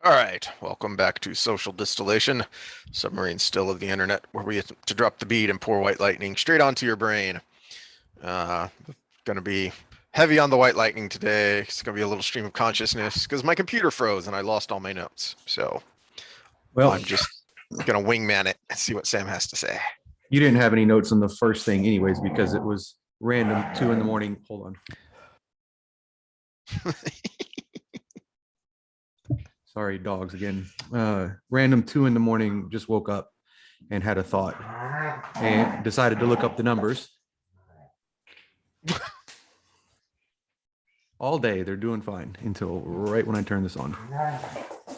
All right, welcome back to Social Distillation, submarine still of the internet, where we attempt to drop the bead and pour white lightning straight onto your brain. Uh, Gonna be heavy on the white lightning today. It's gonna be a little stream of consciousness because my computer froze and I lost all my notes. So Well, I'm just gonna wingman it and see what Sam has to say. you didn't have any notes on the first thing anyways, because it was random 2 a.m. Hold on. Sorry, dogs again. Random 2 a.m. just woke up and had a thought and decided to look up the numbers. All day, they're doing fine until right when I turn this on.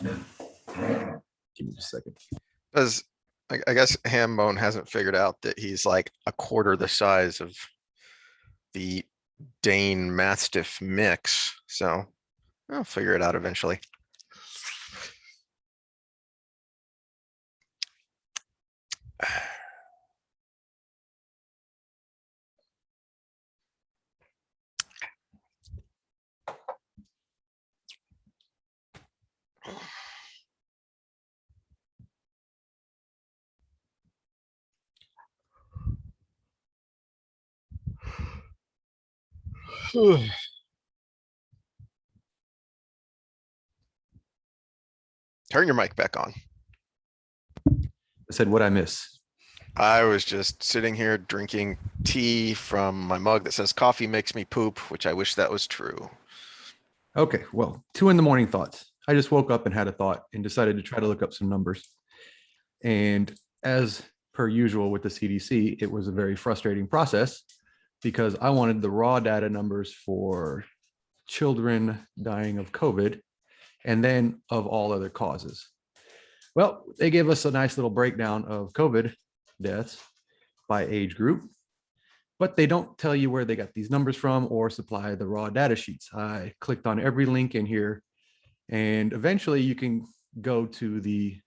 Give me just a second. Because I guess Hambone hasn't figured out that he's like a quarter the size of the Dane Mastiff mix. So I'll figure it out eventually. Turn your mic back on. I said, what I miss? I was just sitting here drinking tea from my mug that says coffee makes me poop, which I wish that was true. Okay, well, 2 a.m. thoughts. I just woke up and had a thought and decided to try to look up some numbers. And as per usual with the CDC, it was a very frustrating process because I wanted the raw data numbers for children dying of COVID and then of all other causes. Well, they gave us a nice little breakdown of COVID deaths by age group, but they don't tell you where they got these numbers from or supply the raw data sheets. I clicked on every link in here, and eventually you can go to the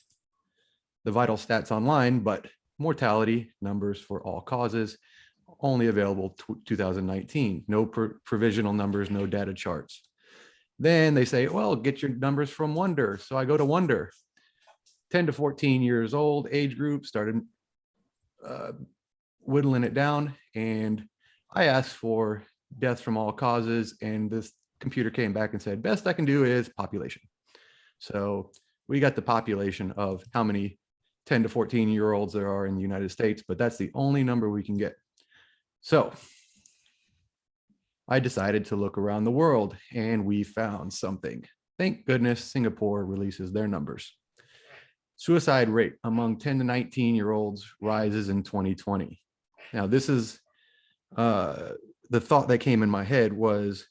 vital stats online, but mortality numbers for all causes only available 2019. No provisional numbers, no data charts. Then they say, well, get your numbers from Wonder. So I go to Wonder. 10 to 14 years old age group, started whittling it down, and I asked for deaths from all causes, and this computer came back and said, best I can do is population. So we got the population of how many 10 to 14-year-olds there are in the United States, but that's the only number we can get. So I decided to look around the world, and we found something. Thank goodness Singapore releases their numbers. Suicide rate among 10 to 19-year-olds rises in 2020. Now, this is the thought that came in my head was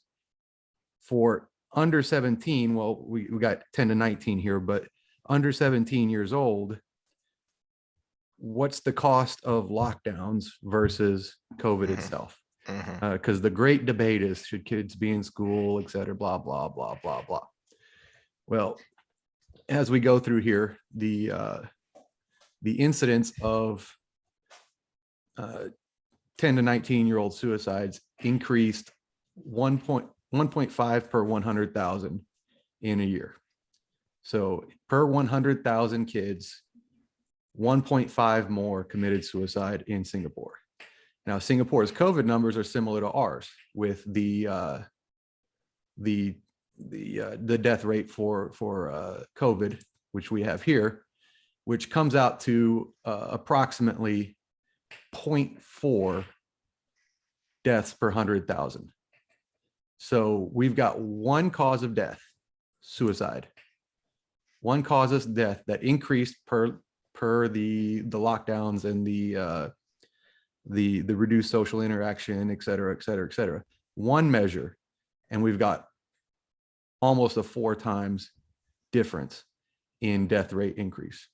for under 17, well, we got 10 to 19 here, but under 17 years old, what's the cost of lockdowns versus COVID itself? Because the great debate is, should kids be in school, et cetera, blah, blah, blah, blah, blah. Well, as we go through here, the incidence of 10 to 19-year-old suicides increased 1.5 per 100,000 in a year. So per 100,000 kids, 1.5 more committed suicide in Singapore. Now, Singapore's COVID numbers are similar to ours, with the death rate for COVID, which we have here, which comes out to approximately 0.4 deaths per 100,000. So we've got one cause of death, suicide. One cause of death that increased per the lockdowns and the reduced social interaction, et cetera, et cetera, et cetera. One measure, and we've got almost a 4 times difference in death rate increase.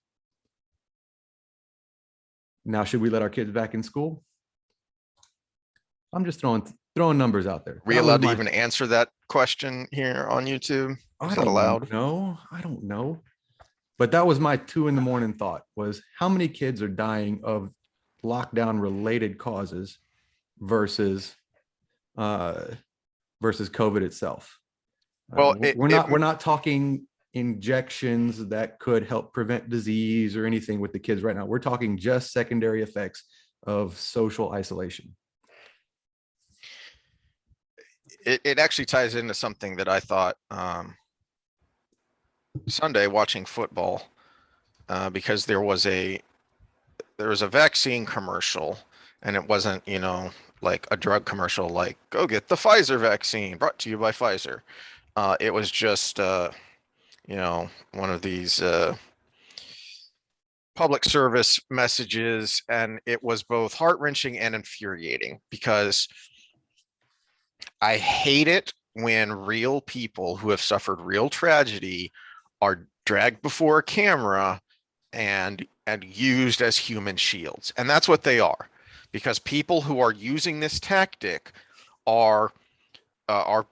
Now, should we let our kids back in school? I'm just throwing numbers out there. Are we allowed to even answer that question here on YouTube? Is that allowed? No, I don't know. But that was my 2 a.m. thought, was how many kids are dying of lockdown related causes versus COVID itself. Well, we're not talking injections that could help prevent disease or anything with the kids right now. We're talking just secondary effects of social isolation. It actually ties into something that I thought Sunday watching football, because there was a vaccine commercial, and it wasn't, like a drug commercial, like go get the Pfizer vaccine brought to you by Pfizer. It was just one of these public service messages, and it was both heart-wrenching and infuriating because I hate it when real people who have suffered real tragedy are dragged before a camera and used as human shields. And that's what they are, because people who are using this tactic are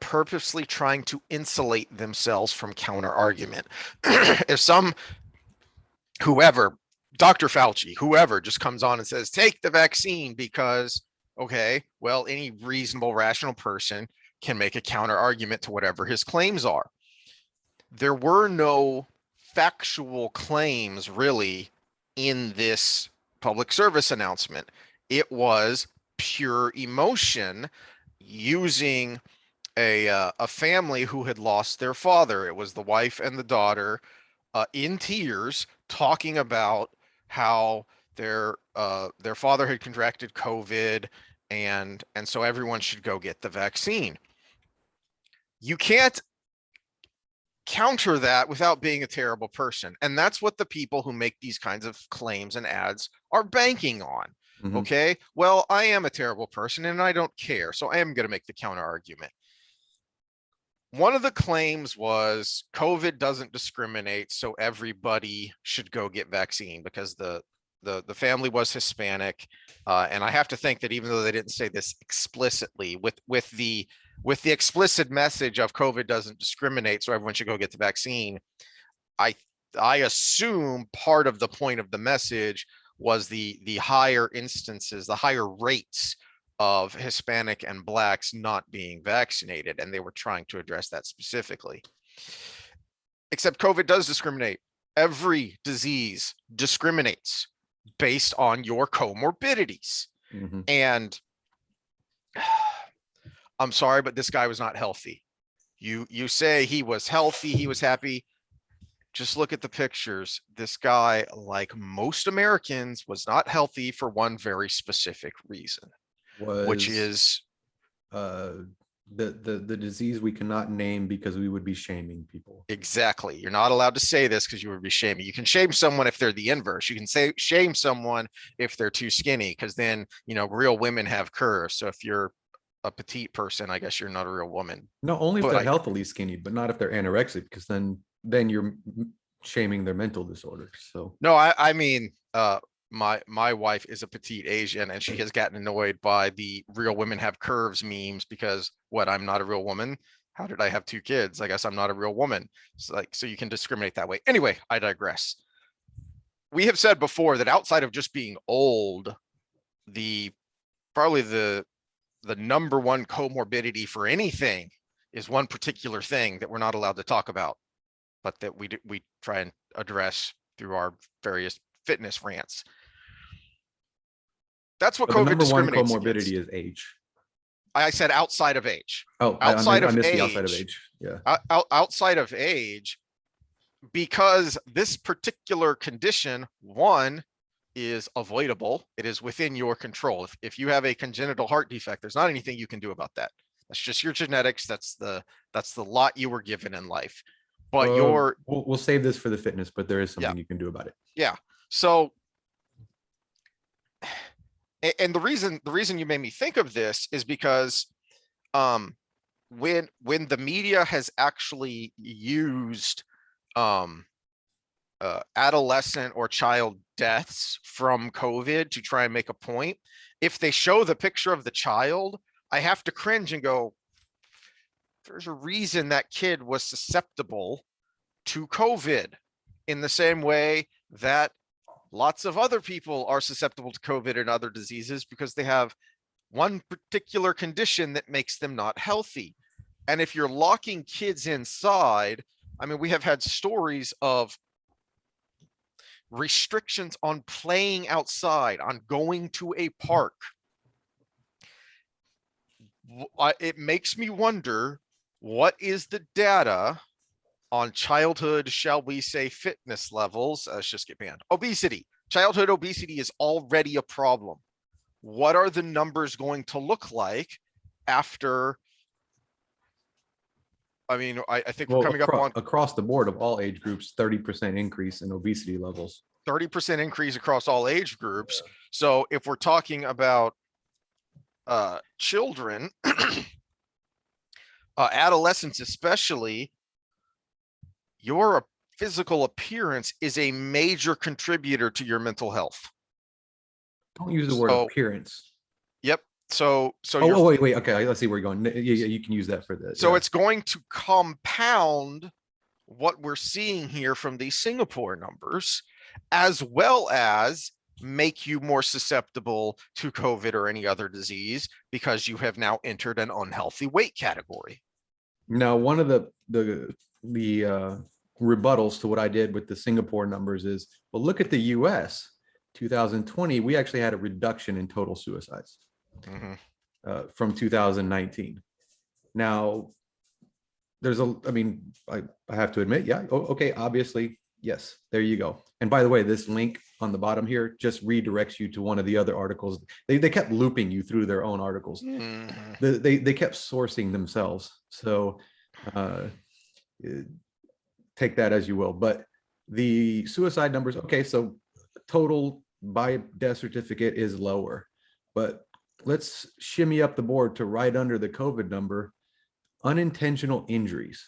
purposely trying to insulate themselves from counter argument. If whoever, Dr. Fauci, whoever just comes on and says, take the vaccine because, okay, well, any reasonable, rational person can make a counter argument to whatever his claims are. There were no factual claims really in this public service announcement. It was pure emotion using a family who had lost their father. It was the wife and the daughter in tears talking about how their father had contracted COVID, and so everyone should go get the vaccine. You can't counter that without being a terrible person, and that's what the people who make these kinds of claims and ads are banking on. Mhm. Okay, well, I am a terrible person and I don't care, so I am going to make the counter argument. One of the claims was COVID doesn't discriminate, so everybody should go get vaccine because the family was Hispanic, and I have to think that even though they didn't say this explicitly, with the explicit message of COVID doesn't discriminate, so everyone should go get the vaccine, I assume part of the point of the message was the higher instances, the higher rates of Hispanic and Blacks not being vaccinated, and they were trying to address that specifically. Except COVID does discriminate. Every disease discriminates based on your comorbidities. Mm-hmm. And I'm sorry, but this guy was not healthy. You say he was healthy, he was happy. Just look at the pictures. This guy, like most Americans, was not healthy for one very specific reason, which is the disease we cannot name because we would be shaming people. Exactly. You're not allowed to say this because you would be shaming. You can shame someone if they're the inverse. You can say shame someone if they're too skinny, because then, real women have curves. So if you're a petite person, I guess you're not a real woman. No, only if they're healthily skinny, but not if they're anorexic, because then you're shaming their mental disorders. So no, I mean, my wife is a petite Asian, and she has gotten annoyed by the real women have curves memes because I'm not a real woman. How did I have 2 kids? I guess I'm not a real woman. So you can discriminate that way. Anyway, I digress. We have said before that outside of just being old, probably the number one comorbidity for anything is one particular thing that we're not allowed to talk about, but that we try and address through our various fitness rants. That's what COVID discriminates against. The number one comorbidity is age. I said outside of age. Oh, outside of age. Outside of age. Yeah. Outside of age, because this particular condition, one, is avoidable. It is within your control. If you have a congenital heart defect, there's not anything you can do about that. That's just your genetics. That's the lot you were given in life. But we'll save this for the fitness, but there is something you can do about it. Yeah. So, and the reason you made me think of this is because when the media has actually used adolescent or child deaths from COVID to try and make a point, if they show the picture of the child, I have to cringe and go, there's a reason that kid was susceptible to COVID in the same way that lots of other people are susceptible to COVID and other diseases, because they have one particular condition that makes them not healthy. And if you're locking kids inside, I mean, we have had stories of restrictions on playing outside, on going to a park. It makes me wonder, what is the data on childhood, shall we say, fitness levels? Let's just get banned. Obesity. Childhood obesity is already a problem. What are the numbers going to look like after? I mean, I think we're coming up on across the board of all age groups, 30% increase in obesity levels. 30% increase across all age groups. So if we're talking about children, adolescents especially, your physical appearance is a major contributor to your mental health. Don't use the word appearance. Yep. So wait. Okay, let's see where you're going. Yeah, you can use that for this. So it's going to compound what we're seeing here from these Singapore numbers, as well as make you more susceptible to COVID or any other disease because you have now entered an unhealthy weight category. Now, one of the rebuttals to what I did with the Singapore numbers is, well, look at the US. 2020, we actually had a reduction in total suicides from 2019. Now, I have to admit, yeah, okay, obviously, yes, there you go. And by the way, this link on the bottom here just redirects you to one of the other articles. They kept looping you through their own articles. They kept sourcing themselves. So take that as you will. But the suicide numbers, okay, so total by death certificate is lower, but let's shimmy up the board to right under the COVID number, unintentional injuries.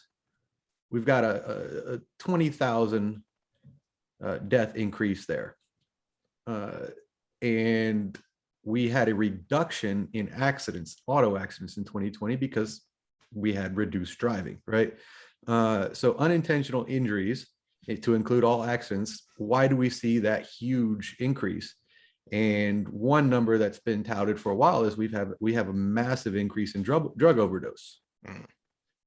We've got a 20,000 death increase there. And we had a reduction in accidents, auto accidents in 2020 because we had reduced driving, right? So unintentional injuries, to include all accidents, why do we see that huge increase? And one number that's been touted for a while is we have a massive increase in drug overdose.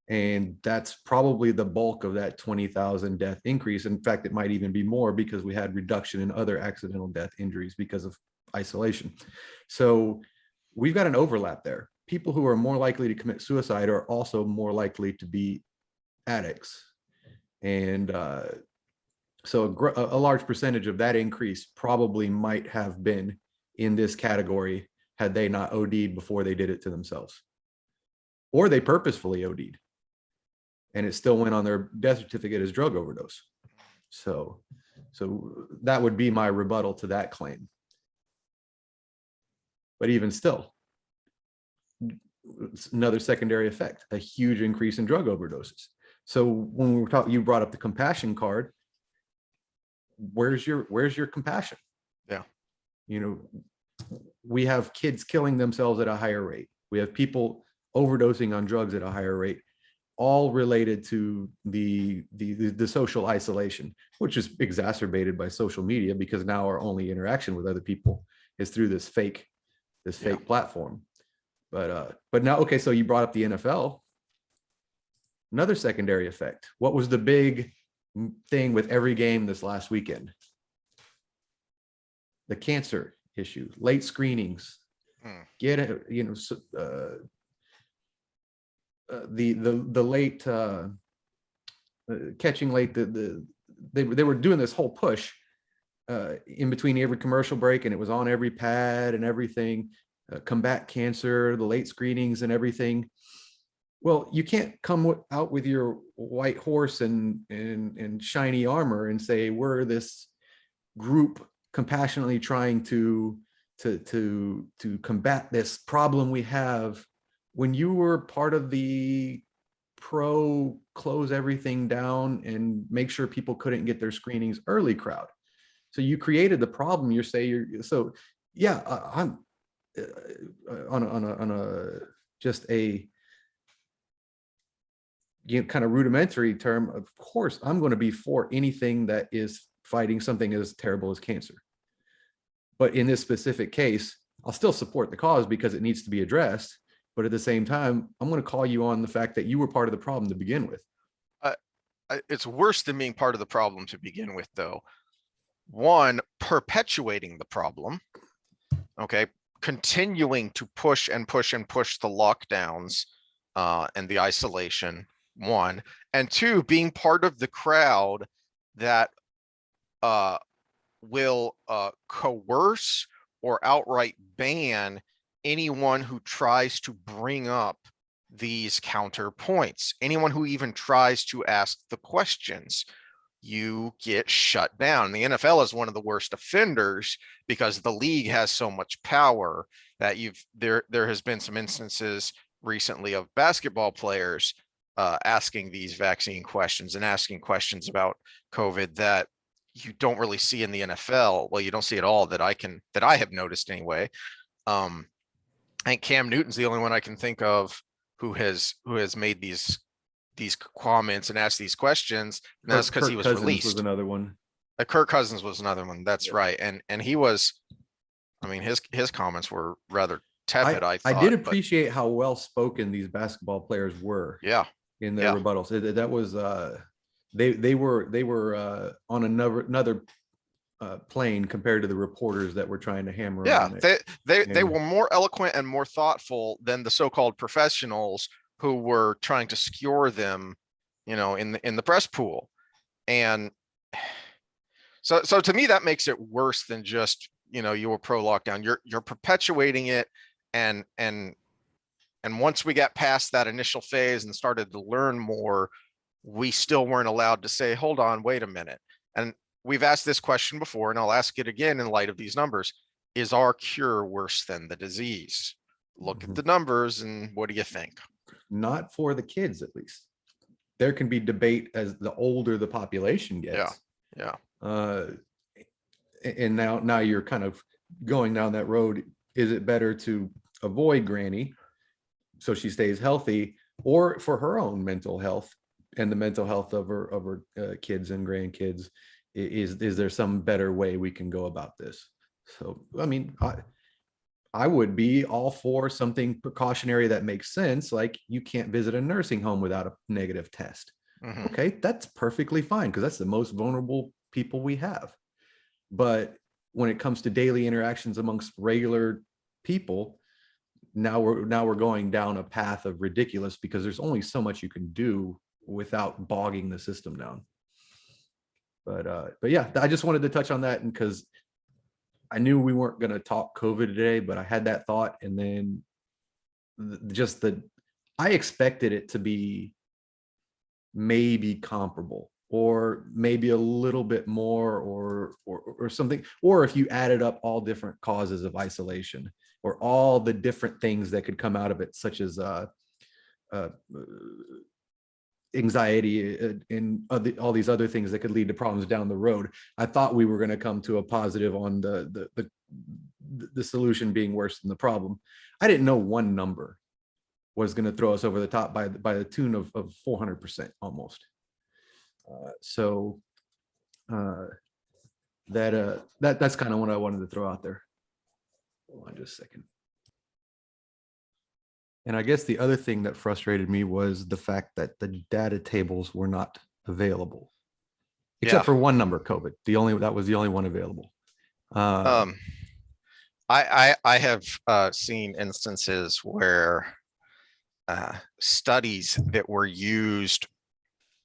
And that's probably the bulk of that 20,000 death increase. In fact, it might even be more because we had reduction in other accidental death injuries because of isolation. So we've got an overlap there. People who are more likely to commit suicide are also more likely to be addicts. And so a large percentage of that increase probably might have been in this category had they not OD'd before they did it to themselves. Or they purposefully OD'd. And it still went on their death certificate as drug overdose. So that would be my rebuttal to that claim. But even still, it's another secondary effect, a huge increase in drug overdoses. So when we were talking, you brought up the compassion card. Where's your compassion? Yeah. You know, we have kids killing themselves at a higher rate. We have people overdosing on drugs at a higher rate, all related to the social isolation, which is exacerbated by social media because now our only interaction with other people is through this fake platform. But now, okay, so you brought up the NFL. Another secondary effect. What was the big thing with every game this last weekend? The cancer issue, late screenings, get it, you know, the late catching late. They were doing this whole push in between every commercial break, and it was on every pad and everything. Combat cancer, the late screenings and everything. Well, you can't come out with your white horse and shiny armor and say we're this group compassionately trying to combat this problem we have, when you were part of the pro close everything down and make sure people couldn't get their screenings early crowd. So you created the problem. I'm on a just a kind of rudimentary term. Of course, I'm going to be for anything that is fighting something as terrible as cancer. But in this specific case, I'll still support the cause because it needs to be addressed. But at the same time, I'm going to call you on the fact that you were part of the problem to begin with. it's worse than being part of the problem to begin with, though. One, perpetuating the problem. Okay, continuing to push and push and push the lockdowns and the isolation. One, and two, being part of the crowd that will coerce or outright ban anyone who tries to bring up these counterpoints. Anyone who even tries to ask the questions, you get shut down. The NFL is one of the worst offenders because the league has so much power that there has been some instances recently of basketball players asking these vaccine questions and asking questions about COVID that you don't really see in the NFL. Well, you don't see it all that I have noticed anyway. I think Cam Newton's the only one I can think of who has made these comments and asked these questions. And that's because he was released. Was another one. Kirk Cousins was another one. That's right. And he was, I mean, his comments were rather tepid. I thought. I did appreciate how well spoken these basketball players were. Yeah. In their rebuttals. That was they were on another plane compared to the reporters that were trying to hammer on it. They were more eloquent and more thoughtful than the so-called professionals who were trying to skewer them, in the press pool. And so to me, that makes it worse than just, you were pro lockdown. You're perpetuating it. And once we got past that initial phase and started to learn more, we still weren't allowed to say, hold on, wait a minute. And we've asked this question before, and I'll ask it again in light of these numbers. Is our cure worse than the disease? Look at the numbers, and what do you think? Not for the kids, at least. There can be debate as the older the population gets. Yeah. And now you're kind of going down that road. Is it better to avoid Granny so she stays healthy, or for her own mental health and the mental health of her kids and grandkids? Is there some better way we can go about this? So, I mean, I would be all for something precautionary that makes sense. Like, you can't visit a nursing home without a negative test. Okay, that's perfectly fine, because that's the most vulnerable people we have. But when it comes to daily interactions amongst regular people, now we're going down a path of ridiculous, because there's only so much you can do without bogging the system down. But yeah, I just wanted to touch on that, and because I knew we weren't going to talk COVID today, but I had that thought, and then I expected it to be maybe comparable, or maybe a little bit more, or something, or if you added up all different causes of isolation, or all the different things that could come out of it, such as anxiety and all these other things that could lead to problems down the road. I thought we were going to come to a positive on the solution being worse than the problem. I didn't know one number was going to throw us over the top by the tune of 400% almost. That's kind of what I wanted to throw out there. Hold on just a second. And I guess the other thing that frustrated me was the fact that the data tables were not available, except for one number, COVID. That was the only one available. I have seen instances where studies that were used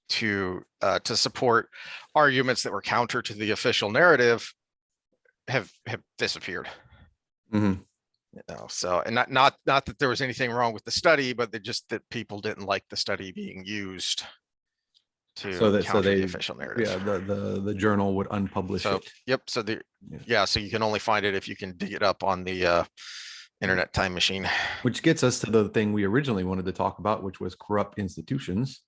to support arguments that were counter to the official narrative have disappeared. So, and not that there was anything wrong with the study, but that people didn't like the study being used to counter the official narrative. Yeah, the journal would unpublish it. Yep. So so you can only find it if you can dig it up on the internet time machine. Which gets us to the thing we originally wanted to talk about, which was corrupt institutions.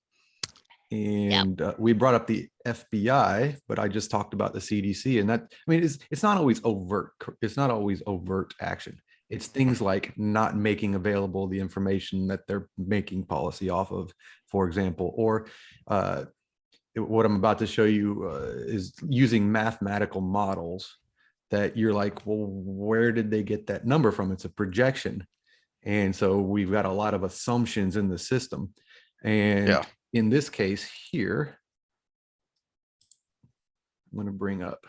And we brought up the FBI, but I just talked about the CDC, and that, I mean, it's not always overt. It's not always overt action. It's things like not making available the information that they're making policy off of, for example, or what I'm about to show you is using mathematical models that you're like, well, where did they get that number from? It's a projection. And so we've got a lot of assumptions in the system. And in this case here, going to bring up.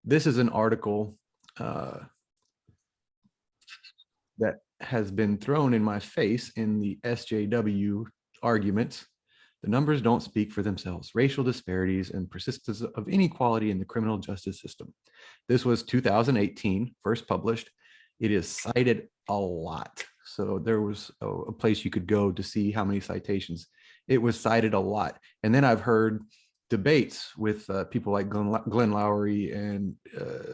This is an article that has been thrown in my face in the SJW arguments. The numbers don't speak for themselves. Racial disparities and persistence of inequality in the criminal justice system. This was 2018, first published. It is cited a lot. So there was a place you could go to see how many citations. It was cited a lot. And then I've heard debates with people like Glenn Lowry and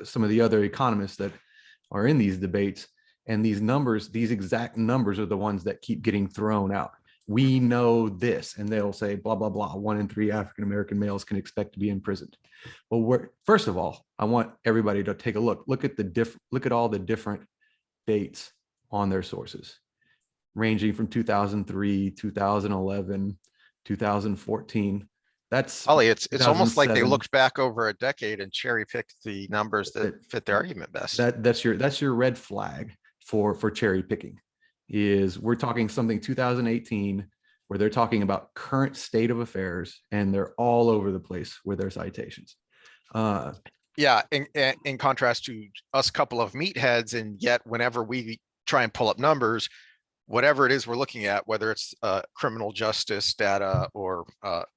some of the other economists that are in these debates. And these numbers, these exact numbers are the ones that keep getting thrown out. We know this, and they'll say blah, blah, blah. 1 in 3 African-American males can expect to be imprisoned. Well, first of all, I want everybody to take a look. Look at all the different dates on their sources, ranging from 2003, 2011, 2014. That's Ollie, it's almost like they 2007. looked back over a decade and cherry picked the numbers that fit their argument best. That's your red flag for cherry picking. Is we're talking something 2018 where they're talking about current state of affairs, and they're all over the place with their citations. Yeah, in contrast to us couple of meatheads, and yet whenever we try and pull up numbers, whatever it is we're looking at, whether it's criminal justice data or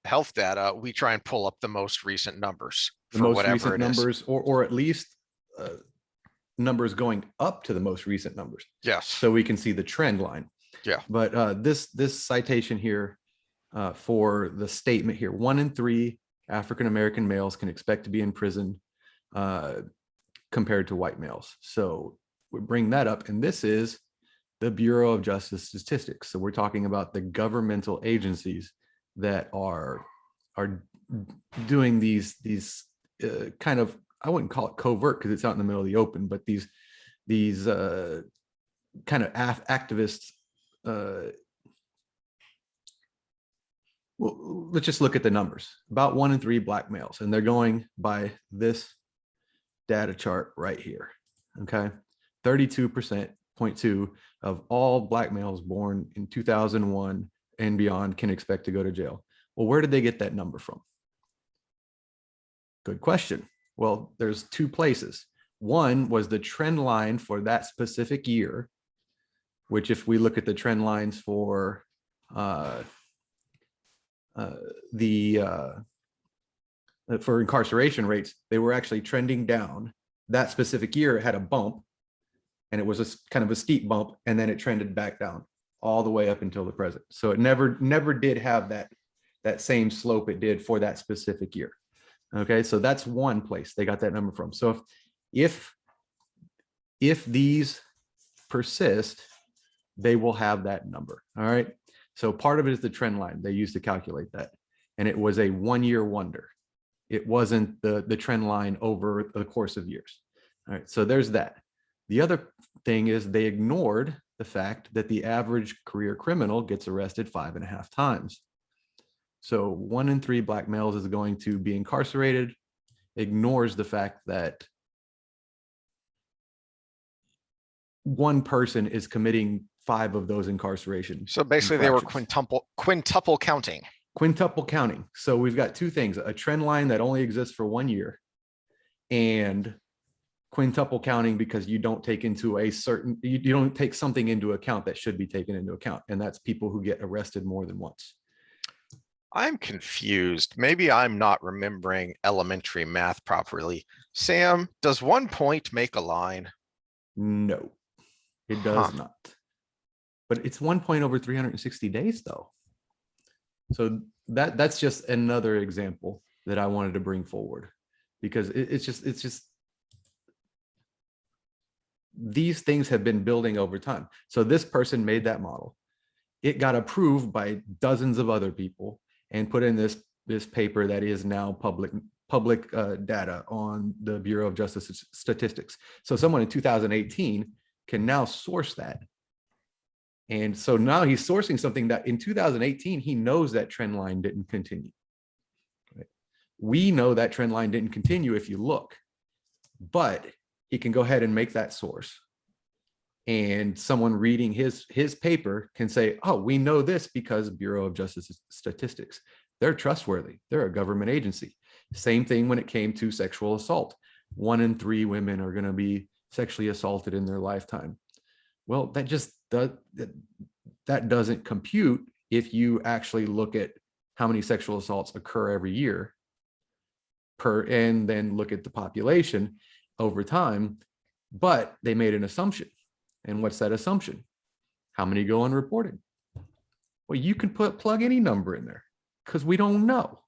health data, we try and pull up the most recent numbers for whatever it is. Numbers, or at least numbers going up to the most recent numbers. Yes. So we can see the trend line. Yeah. But this citation here for the statement here, 1 in 3 African-American males can expect to be in prison compared to white males. So we bring that up, and this is the Bureau of Justice Statistics. So we're talking about the governmental agencies that are doing these kind of, I wouldn't call it covert because it's out in the middle of the open, but these kind of activists. Well, let's just look at the numbers. About 1 in 3 black males, and they're going by this data chart right here. Okay, 32.2% of all black males born in 2001 and beyond can expect to go to jail. Well, where did they get that number from? Good question. Well, there's 2 places. One was the trend line for that specific year, which if we look at the trend lines for for incarceration rates, they were actually trending down. That specific year it had a bump, and it was a kind of a steep bump, and then it trended back down all the way up until the present. So it never did have that same slope it did for that specific year. Okay, so that's one place they got that number from. So if these persist, they will have that number. All right. So part of it is the trend line they used to calculate that. And it was a 1-year wonder. It wasn't the trend line over the course of years. All right. So there's that. The other thing is they ignored the fact that the average career criminal gets arrested 5.5 times. So 1 in 3 black males is going to be incarcerated, ignores the fact that one person is committing 5 of those incarceration. So basically they were quintuple counting. Quintuple counting. So we've got 2 things, a trend line that only exists for 1 year, and quintuple counting because you don't take into you don't take something into account that should be taken into account. And that's people who get arrested more than once. I'm confused. Maybe I'm not remembering elementary math properly. Sam, does 1 point make a line? No, it does not. But it's 1 point over 360 days though. So that's just another example that I wanted to bring forward, because it's just these things have been building over time. So this person made that model. It got approved by dozens of other people and put in this paper that is now public data on the Bureau of Justice Statistics. So someone in 2018 can now source that. And so now he's sourcing something that in 2018, he knows that trend line didn't continue. Right? We know that trend line didn't continue if you look, but he can go ahead and make that source. And someone reading his paper can say, oh, we know this because Bureau of Justice Statistics. They're trustworthy. They're a government agency. Same thing when it came to sexual assault. 1 in 3 women are going to be sexually assaulted in their lifetime. Well, that just that doesn't compute if you actually look at how many sexual assaults occur every year and then look at the population over time. But they made an assumption. And what's that assumption? How many go unreported? Well, you can plug any number in there because we don't know.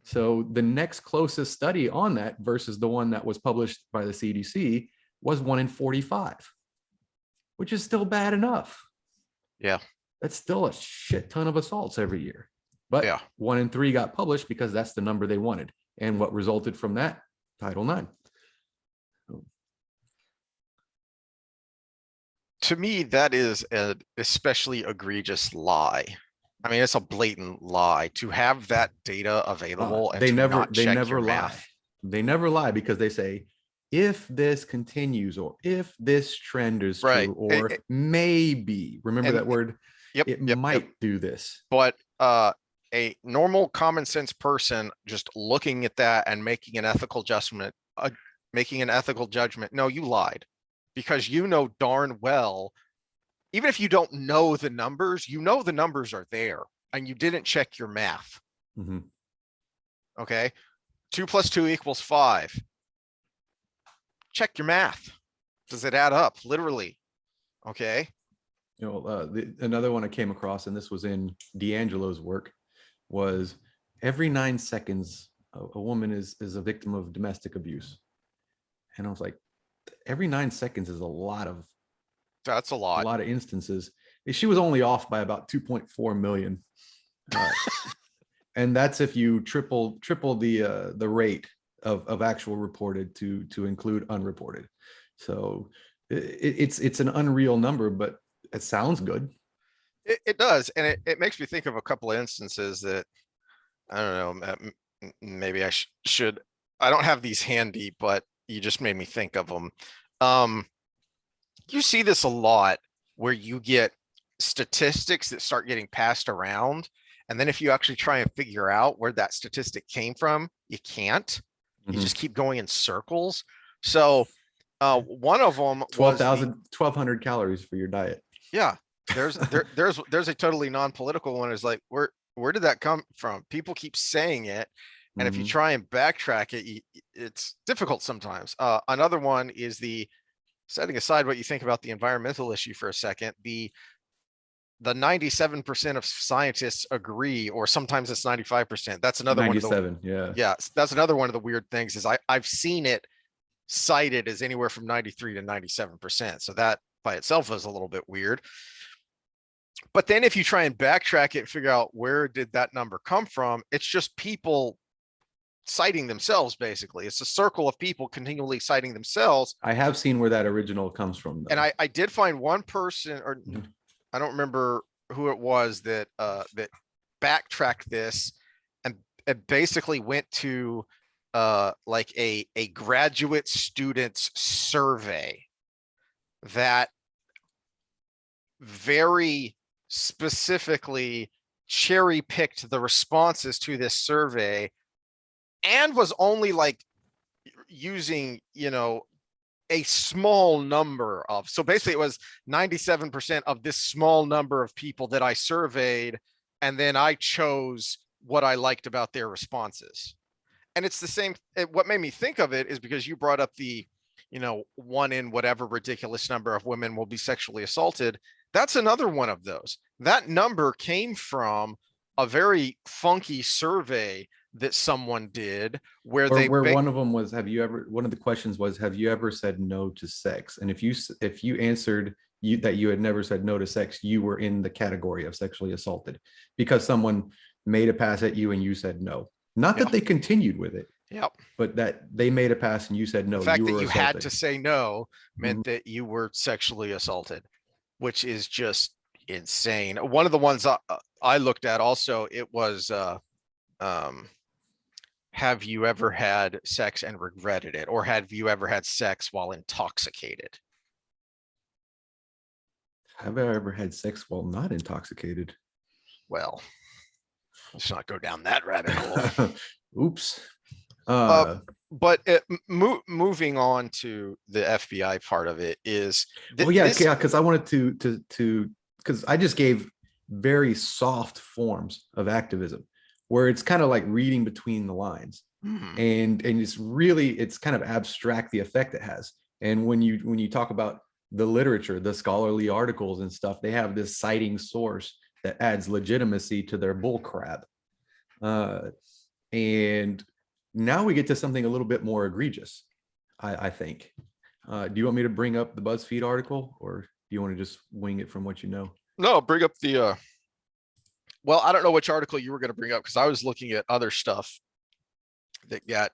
So the next closest study on that versus the one that was published by the CDC was 1 in 45, which is still bad enough. Yeah. That's still a shit ton of assaults every year. But yeah, 1 in 3 got published because that's the number they wanted. And what resulted from that? Title IX. To me, that is an especially egregious lie. I mean, it's a blatant lie to have that data available and they to never not they check never your lie. math. They never lie because they say, if this continues, or if this trend is Right. true, or maybe, remember that word? Yep. It might do this. But a normal common sense person just looking at that and making an ethical judgment, no, you lied, because you know darn well, even if you don't know the numbers, you know the numbers are there and you didn't check your math. Mm-hmm. Okay. 2 + 2 = 5. Check your math. Does it add up? Literally. Okay. You know, another one I came across, and this was in D'Angelo's work, was every 9 seconds, a woman is a victim of domestic abuse. And I was like, every 9 seconds is a lot of, that's a lot. A lot of instances. She was only off by about 2.4 million. And that's if you triple the rate of actual reported to include unreported. So it's an unreal number, but it sounds good. It does. And it makes me think of a couple of instances that, I don't know, maybe I should, I don't have these handy, but you just made me think of them. You see this a lot where you get statistics that start getting passed around. And then if you actually try and figure out where that statistic came from, you can't. You just keep going in circles. So one of them was 1,200 calories for your diet. Yeah. There's a totally non-political one. Is like, where did that come from? People keep saying it. And if you try and backtrack it, it's difficult sometimes. Another one is setting aside what you think about the environmental issue for a second, the 97% of scientists agree, or sometimes it's 95%. That's another 97, one. Yeah. That's another one of the weird things is I've seen it cited as anywhere from 93 to 97%. So that by itself is a little bit weird. But then if you try and backtrack it and figure out where did that number come from, it's just people citing themselves. Basically, it's a circle of people continually citing themselves. I have seen where that original comes from, though. And I did find one person, or I don't remember who it was, that that backtracked this and it basically went to like a graduate students survey that very specifically cherry picked the responses to this survey and was only like using, a small number of, so basically it was 97% of this small number of people that I surveyed. And then I chose what I liked about their responses. And it's the same. What made me think of it is because you brought up the, 1 in whatever ridiculous number of women will be sexually assaulted. That's another one of those. That number came from a very funky survey that someone did where one of them was, one of the questions was, have you ever said no to sex? And if you answered that you had never said no to sex, you were in the category of sexually assaulted because someone made a pass at you and you said no. Not that they continued with it. Yep. But that they made a pass and you said no. The fact you that you assaulted. had to say no meant that you were sexually assaulted, which is just insane. One of the ones I looked at also, it was, have you ever had sex and regretted it? Or have you ever had sex while intoxicated? Have I ever had sex while not intoxicated? Well, let's not go down that rabbit hole. Oops. But moving on to the FBI part of it is yeah, because I wanted to because I just gave very soft forms of activism where it's kind of like reading between the lines. And it's kind of abstract, the effect it has. And when you talk about the literature, the scholarly articles and stuff, they have this citing source that adds legitimacy to their bull crap. And now we get to something a little bit more egregious, I think. Do you want me to bring up the BuzzFeed article, or do you want to just wing it from what you know? No, bring up the well, I don't know which article you were going to bring up, because I was looking at other stuff that got.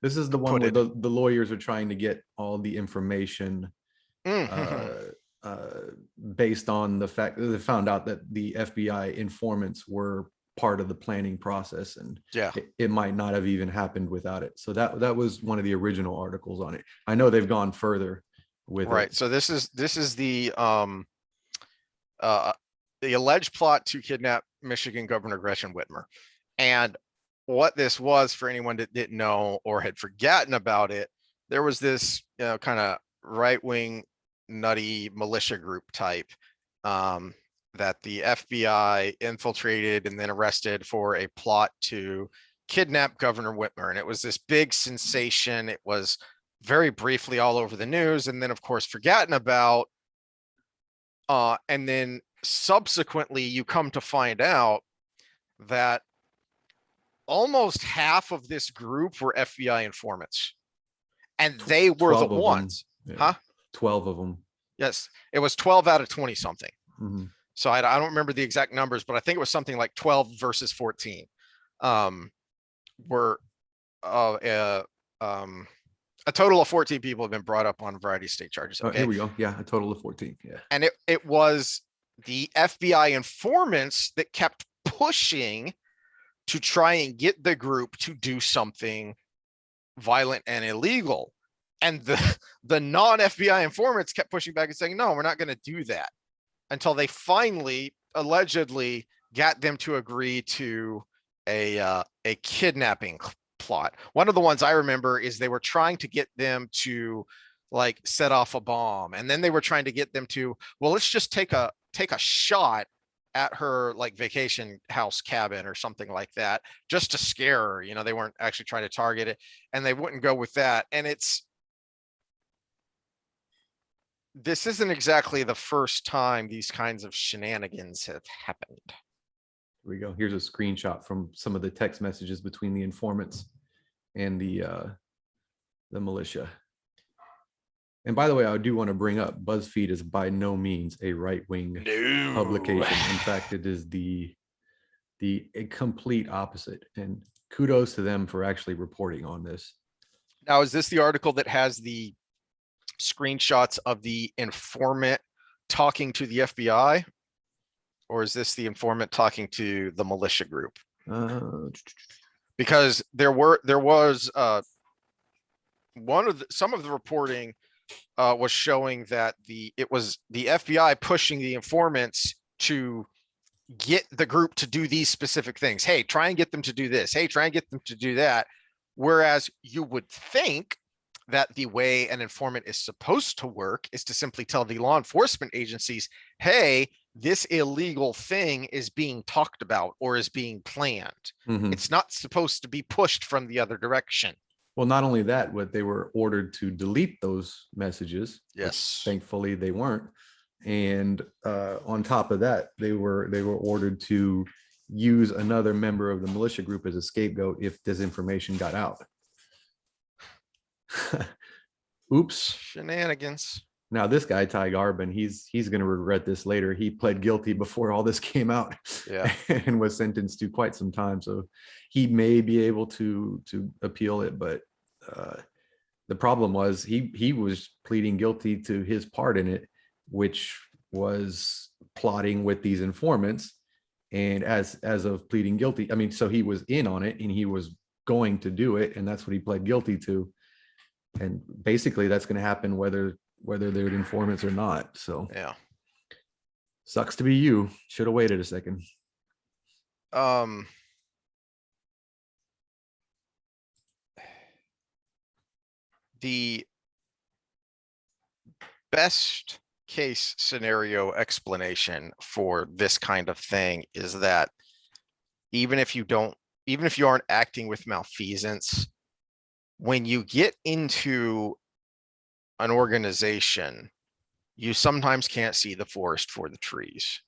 This is the one where the lawyers are trying to get all the information based on the fact that they found out that the FBI informants were part of the planning process, and it might not have even happened without it. So that was one of the original articles on it. I know they've gone further with it. So this is the alleged plot to kidnap Michigan Governor Gretchen Whitmer. And what this was, for anyone that didn't know or had forgotten about it, there was this kind of right-wing nutty militia group type that the FBI infiltrated and then arrested for a plot to kidnap Governor Whitmer. And it was this big sensation. It was very briefly all over the news, and then of course forgotten about. And then subsequently you come to find out that almost half of this group were FBI informants, and they were the ones. 12 of them. Yes, it was 12 out of 20 something. Mm-hmm. So I don't remember the exact numbers, but I think it was something like 12 versus 14 were a total of 14 people have been brought up on a variety of state charges. Okay. Here we go. Yeah, a total of 14. Yeah. And it was the FBI informants that kept pushing to try and get the group to do something violent and illegal. And the non-FBI informants kept pushing back and saying, no, we're not going to do that, until they finally allegedly got them to agree to a kidnapping plot. One of the ones I remember is they were trying to get them to like set off a bomb, and then they were trying to get them to, well, let's just take a shot at her like vacation house cabin or something like that, just to scare her. You know, they weren't actually trying to target it, and they wouldn't go with that. And this isn't exactly the first time these kinds of shenanigans have happened. Here we go. Here's a screenshot from some of the text messages between the informants and the militia. And by the way, I do want to bring up, BuzzFeed is by no means a right-wing publication. In fact, it is the complete opposite. And kudos to them for actually reporting on this. Now, is this the article that has the screenshots of the informant talking to the FBI? Or is this the informant talking to the militia group? Because there was some of the reporting was showing that it was the FBI pushing the informants to get the group to do these specific things. Hey, try and get them to do this. Hey, try and get them to do that. Whereas you would think that the way an informant is supposed to work is to simply tell the law enforcement agencies, hey, this illegal thing is being talked about or is being planned. Mm-hmm. It's not supposed to be pushed from the other direction. Well, not only that, but they were ordered to delete those messages. Yes. Thankfully they weren't. And on top of that, they were ordered to use another member of the militia group as a scapegoat if this information got out. Oops. Shenanigans. Now this guy, Ty Garbin, he's going to regret this later. He pled guilty before all this came out, and was sentenced to quite some time. So he may be able to appeal it, but the problem was he was pleading guilty to his part in it, which was plotting with these informants. And as of pleading guilty, I mean, so he was in on it and he was going to do it, and that's what he pled guilty to. And basically that's going to happen whether they're informants or not. So yeah, sucks to be you. Should have waited a second. the best case scenario explanation for this kind of thing is that even if you aren't acting with malfeasance, when you get into an organization, you sometimes can't see the forest for the trees.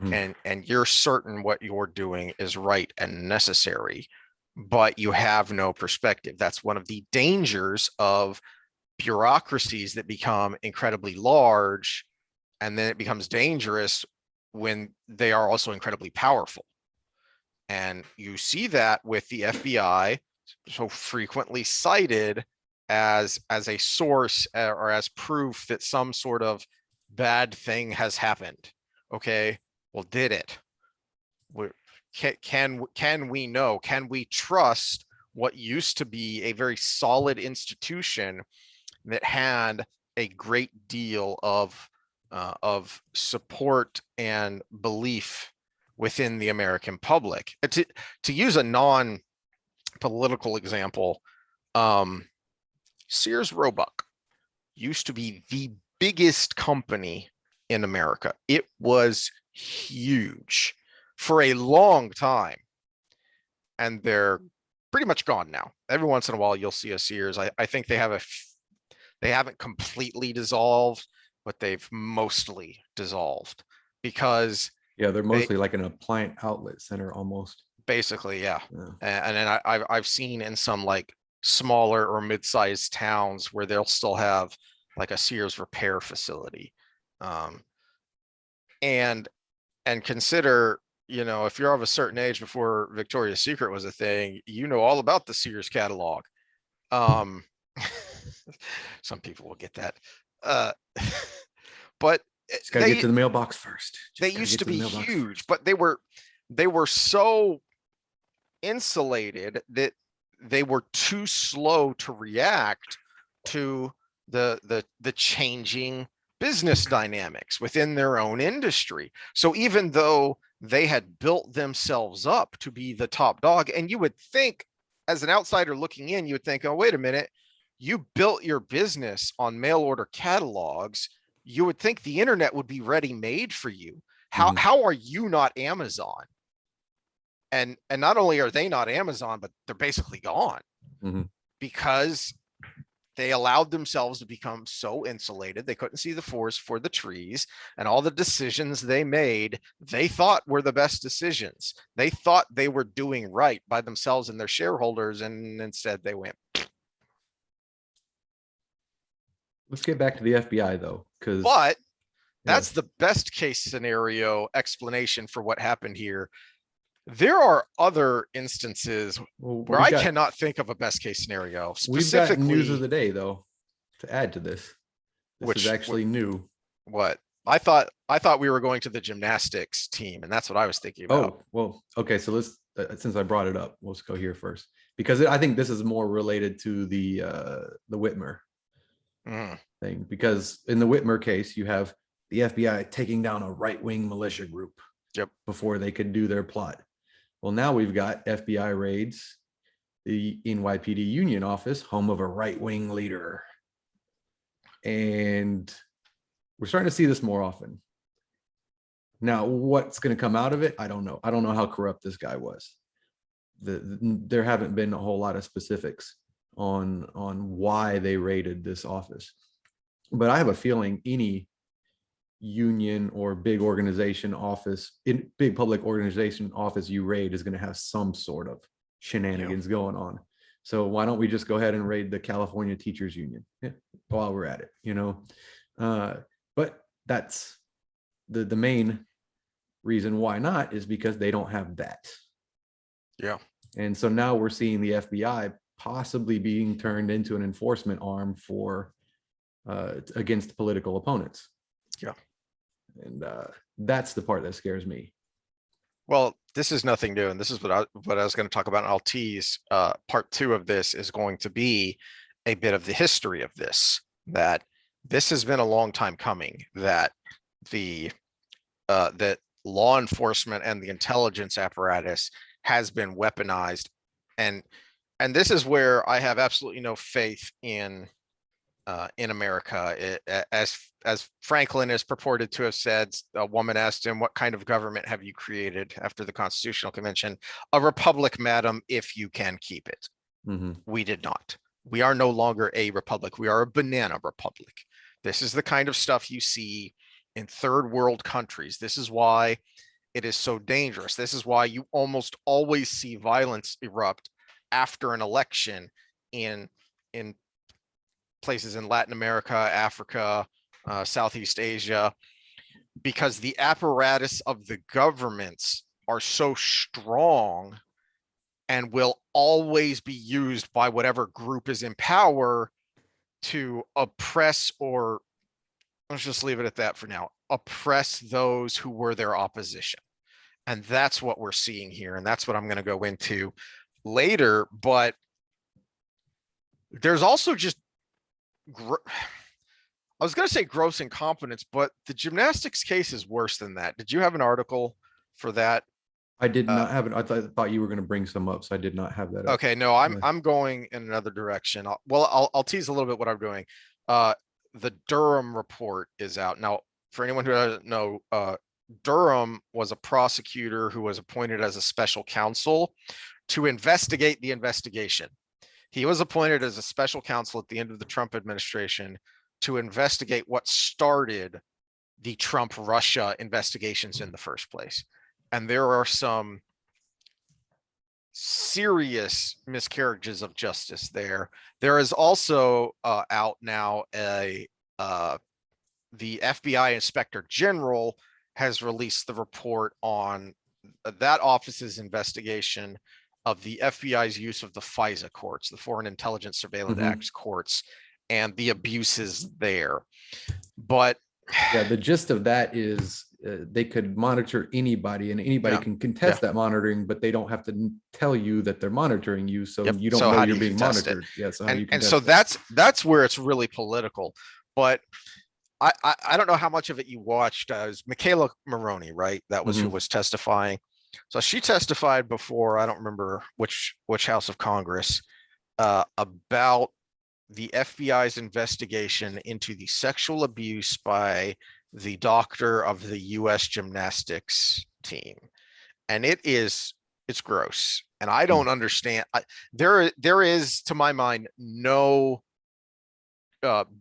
And you're certain what you're doing is right and necessary, but you have no perspective. That's one of the dangers of bureaucracies that become incredibly large, and then it becomes dangerous when they are also incredibly powerful. And you see that with the FBI so frequently cited as a source or as proof that some sort of bad thing has happened. Okay, well, did it? Can we know? Can we trust what used to be a very solid institution that had a great deal of support and belief within the American public? To use a non-political example, Sears Roebuck used to be the biggest company in America. It was huge for a long time, and they're pretty much gone now. Every once in a while, you'll see a Sears. I think they haven't completely dissolved, but they've mostly dissolved because yeah, they're mostly like an appliance outlet center almost. Basically, yeah. And then I've seen in some like smaller or mid-sized towns where they'll still have like a Sears repair facility. And consider, if you're of a certain age before Victoria's Secret was a thing, you know all about the Sears catalog. Some people will get that. But Just gotta get to the mailbox first. They used to be huge, but they were so insulated that they were too slow to react to the changing business dynamics within their own industry. So even though they had built themselves up to be the top dog, and you would think, as an outsider looking in, you would think, oh, wait a minute, you built your business on mail order catalogs. You would think the internet would be ready made for you. How are you not Amazon? And not only are they not Amazon, but they're basically gone because they allowed themselves to become so insulated. They couldn't see the forest for the trees, and all the decisions they made, they thought were the best decisions. They thought they were doing right by themselves and their shareholders. And instead they went. Let's get back to the FBI though, but that's the best case scenario explanation for what happened here. There are other instances where I cannot think of a best case scenario. We've got news of the day though to add to this. This is actually new. What? I thought we were going to the gymnastics team, and that's what I was thinking about. Oh, well, okay. So let's, since I brought it up, let's go here first, because I think this is more related to the Whitmer thing, because in the Whitmer case, you have the FBI taking down a right-wing militia group before they could do their plot. Well, now we've got FBI raids the NYPD Union office, home of a right-wing leader. And we're starting to see this more often. Now, what's going to come out of it? I don't know. I don't know how corrupt this guy was. There haven't been a whole lot of specifics on why they raided this office. But I have a feeling any union or big organization office, big public organization office you raid is going to have some sort of shenanigans going on. So why don't we just go ahead and raid the California Teachers Union while we're at it, but that's the main reason why not is because they don't have that. And so now we're seeing the FBI possibly being turned into an enforcement arm for against political opponents. And that's the part that scares me. Well, this is nothing new, and this is what I was going to talk about. And I'll tease part 2 of this is going to be a bit of the history of this, that this has been a long time coming, that that law enforcement and the intelligence apparatus has been weaponized. And this is where I have absolutely no faith in in America. As Franklin is purported to have said, a woman asked him, "What kind of government have you created after the Constitutional Convention?" "A republic, madam, if you can keep it." Mm-hmm. We did not. We are no longer a republic. We are a banana republic. This is the kind of stuff you see in third world countries. This is why it is so dangerous. This is why you almost always see violence erupt after an election in places in Latin America, Africa, Southeast Asia, because the apparatus of the governments are so strong and will always be used by whatever group is in power to oppress, or let's just leave it at that for now, oppress those who were their opposition. And that's what we're seeing here. And that's what I'm going to go into later. But there's also just, I was going to say gross incompetence, but the gymnastics case is worse than that. Did you have an article for that? I did not have it. I thought you were going to bring some up, so I did not have that up. Okay, no, I'm going in another direction. I'll tease a little bit what I'm doing. The Durham report is out now. For anyone who doesn't know, Durham was a prosecutor who was appointed as a special counsel to investigate the investigation. He was appointed as a special counsel at the end of the Trump administration to investigate what started the Trump-Russia investigations in the first place. And there are some serious miscarriages of justice there. There is also out now the FBI Inspector General has released the report on that office's investigation of the FBI's use of the FISA courts, the Foreign Intelligence Surveillance Acts courts, and the abuses there. But yeah, the gist of that is they could monitor anybody, and anybody can contest that monitoring, but they don't have to tell you that they're monitoring you, so you don't know you're being monitored. Yeah, so and so that's where it's really political. But I don't know how much of it you watched. It was Michaela Maroney, right? That was who was testifying. So she testified before, I don't remember which House of Congress, about the FBI's investigation into the sexual abuse by the doctor of the US gymnastics team. And it's gross. And I don't understand. There is, to my mind, no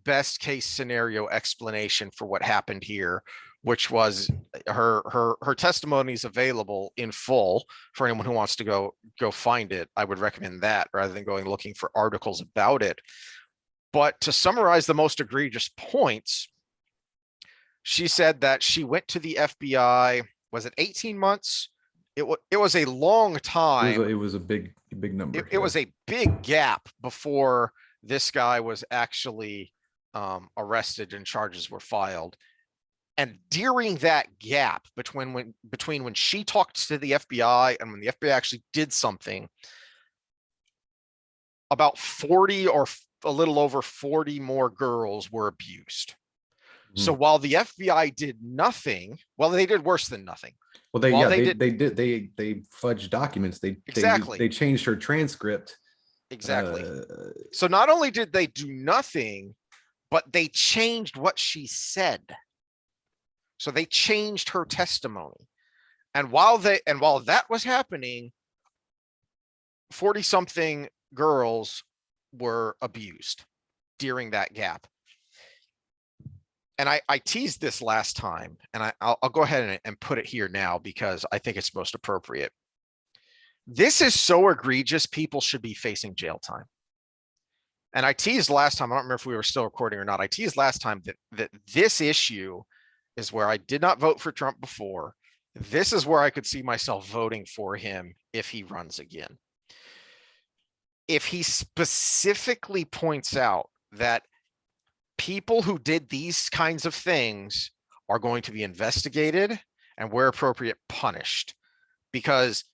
best case scenario explanation for what happened here, which was her testimony is available in full for anyone who wants to go find it. I would recommend that rather than going looking for articles about it. But to summarize the most egregious points, she said that she went to the FBI, was it 18 months? It was a long time. It was a big number. It was a big gap before this guy was actually arrested and charges were filed. And during that gap between when she talked to the FBI and when the FBI actually did something, about 40 or a little over 40 more girls were abused. So while the FBI did nothing, well, they did worse than nothing. Well, they fudged documents. They changed her transcript. Exactly. So not only did they do nothing, but they changed what she said. So they changed her testimony. And while that was happening, 40-something girls were abused during that gap. And I teased this last time, and I'll go ahead and put it here now because I think it's most appropriate. This is so egregious, people should be facing jail time. And I teased last time, I don't remember if we were still recording or not. I teased last time that this issue is where I did not vote for Trump before. This is where I could see myself voting for him if he runs again. If he specifically points out that people who did these kinds of things are going to be investigated and where appropriate punished, because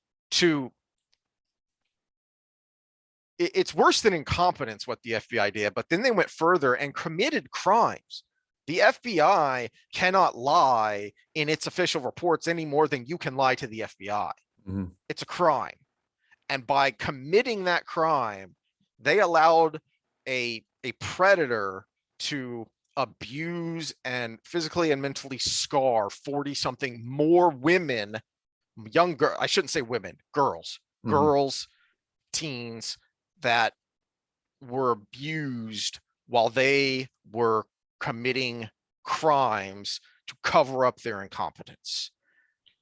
it's worse than incompetence what the FBI did, but then they went further and committed crimes. The FBI cannot lie in its official reports any more than you can lie to the FBI. It's a crime. And by committing that crime, they allowed a predator to abuse and physically and mentally scar 40 something more women, younger, I shouldn't say women, girls, girls, teens that were abused while they were committing crimes to cover up their incompetence.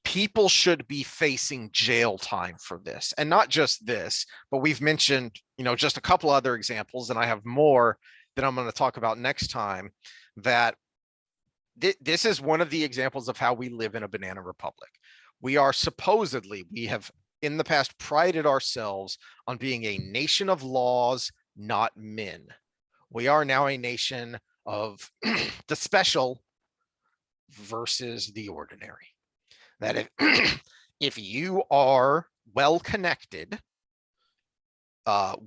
People should be facing jail time for this. And not just this, but we've mentioned, just a couple other examples, and I have more that I'm going to talk about next time, that this is one of the examples of how we live in a banana republic. We have in the past prided ourselves on being a nation of laws, not men. We are now a nation of the special versus the ordinary. That if you are well connected,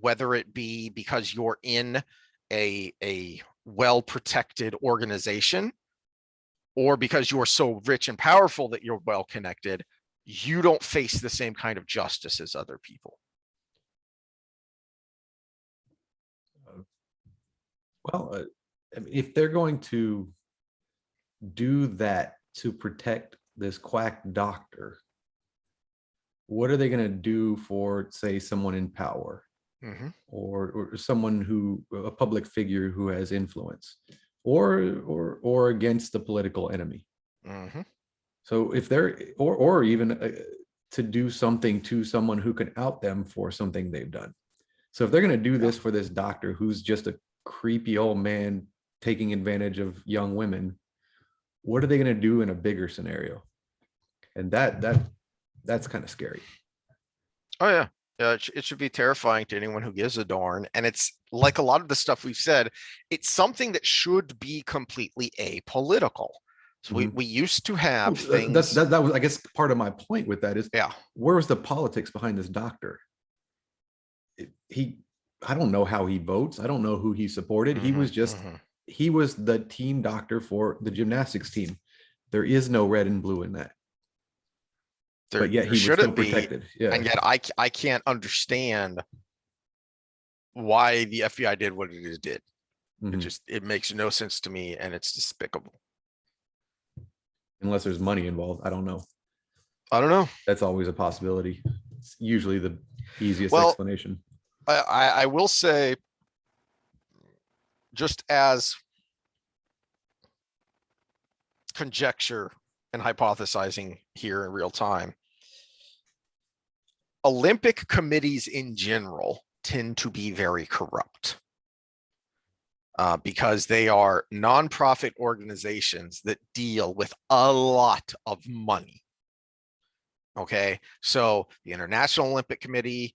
whether it be because you're in a well protected organization, or because you're so rich and powerful that you're well connected, you don't face the same kind of justice as other people. Well, I mean, if they're going to do that to protect this quack doctor, what are they going to do for, say, someone in power, or someone who, a public figure who has influence, or against the political enemy? So if they're, or even to do something to someone who can out them for something they've done. So if they're going to do this for this doctor who's just a creepy old man taking advantage of young women, what are they going to do in a bigger scenario? And that's kind of scary. Oh yeah. It should be terrifying to anyone who gives a darn. And it's like a lot of the stuff we've said, it's something that should be completely apolitical. So we used to have things. That was, I guess, part of my point with that is, where was the politics behind this doctor? I don't know how he votes. I don't know who he supported. He was just, he was the team doctor for the gymnastics team. There is no red and blue in that. But yet he was still protected. Yeah. And yet I can't understand why the FBI did what it did. It makes no sense to me, and it's despicable. Unless there's money involved. I don't know. That's always a possibility. It's usually the easiest explanation. I will say, just as conjecture and hypothesizing here in real time, Olympic committees in general tend to be very corrupt because they are nonprofit organizations that deal with a lot of money. Okay, so the International Olympic Committee,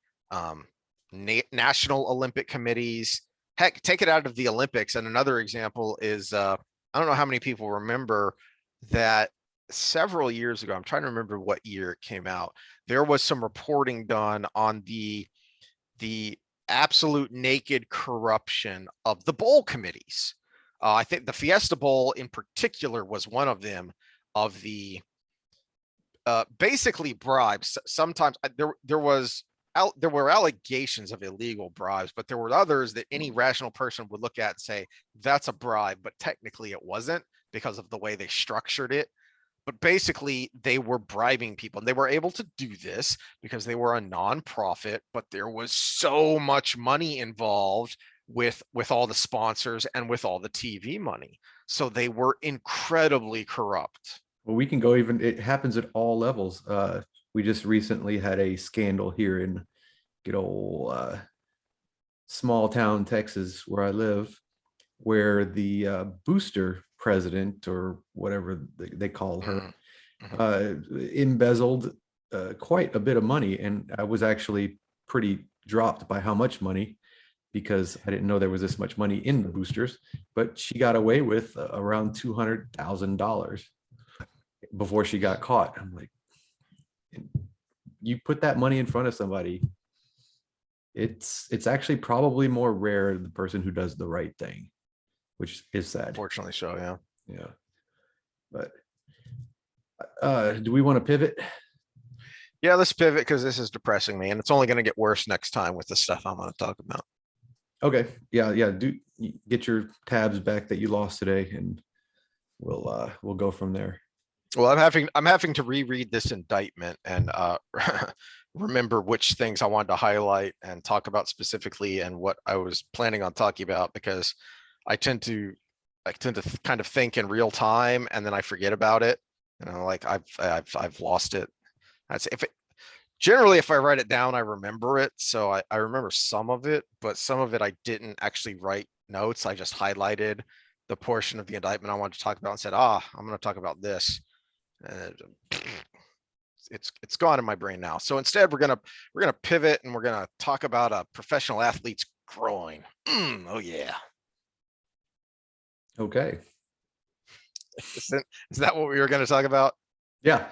National Olympic Committees, heck, take it out of the Olympics. And another example is, I don't know how many people remember that several years ago, I'm trying to remember what year it came out, there was some reporting done on the absolute naked corruption of the bowl committees. I think the Fiesta Bowl in particular was one of them, of the basically bribes. Sometimes there were allegations of illegal bribes, but there were others that any rational person would look at and say, that's a bribe, but technically it wasn't because of the way they structured it. But basically they were bribing people, and they were able to do this because they were a nonprofit, but there was so much money involved with all the sponsors and with all the TV money. So they were incredibly corrupt. Well, we can go even, it happens at all levels. We just recently had a scandal here in good old small town Texas, where I live, where the booster president, or whatever they call her, embezzled quite a bit of money. And I was actually pretty dropped by how much money, because I didn't know there was this much money in the boosters. But she got away with around $200,000 before she got caught. I'm like, you put that money in front of somebody, it's actually probably more rare the person who does the right thing, which is sad. Unfortunately so, yeah. But do we want to pivot? Yeah, let's pivot, because this is depressing me, and it's only going to get worse next time with the stuff I'm going to talk about. Okay. Yeah. Do get your tabs back that you lost today, and we'll go from there. Well, I'm having to reread this indictment and remember which things I wanted to highlight and talk about specifically, and what I was planning on talking about, because I tend to kind of think in real time, and then I forget about it. Like I've lost it. That's generally, if I write it down, I remember it. So I remember some of it, but some of it I didn't actually write notes. I just highlighted the portion of the indictment I wanted to talk about and said, I'm going to talk about this. It's gone in my brain now. So instead, we're gonna pivot, and we're gonna talk about a professional athlete's groin. Oh yeah. Okay. Is that what we were going to talk about? Yeah.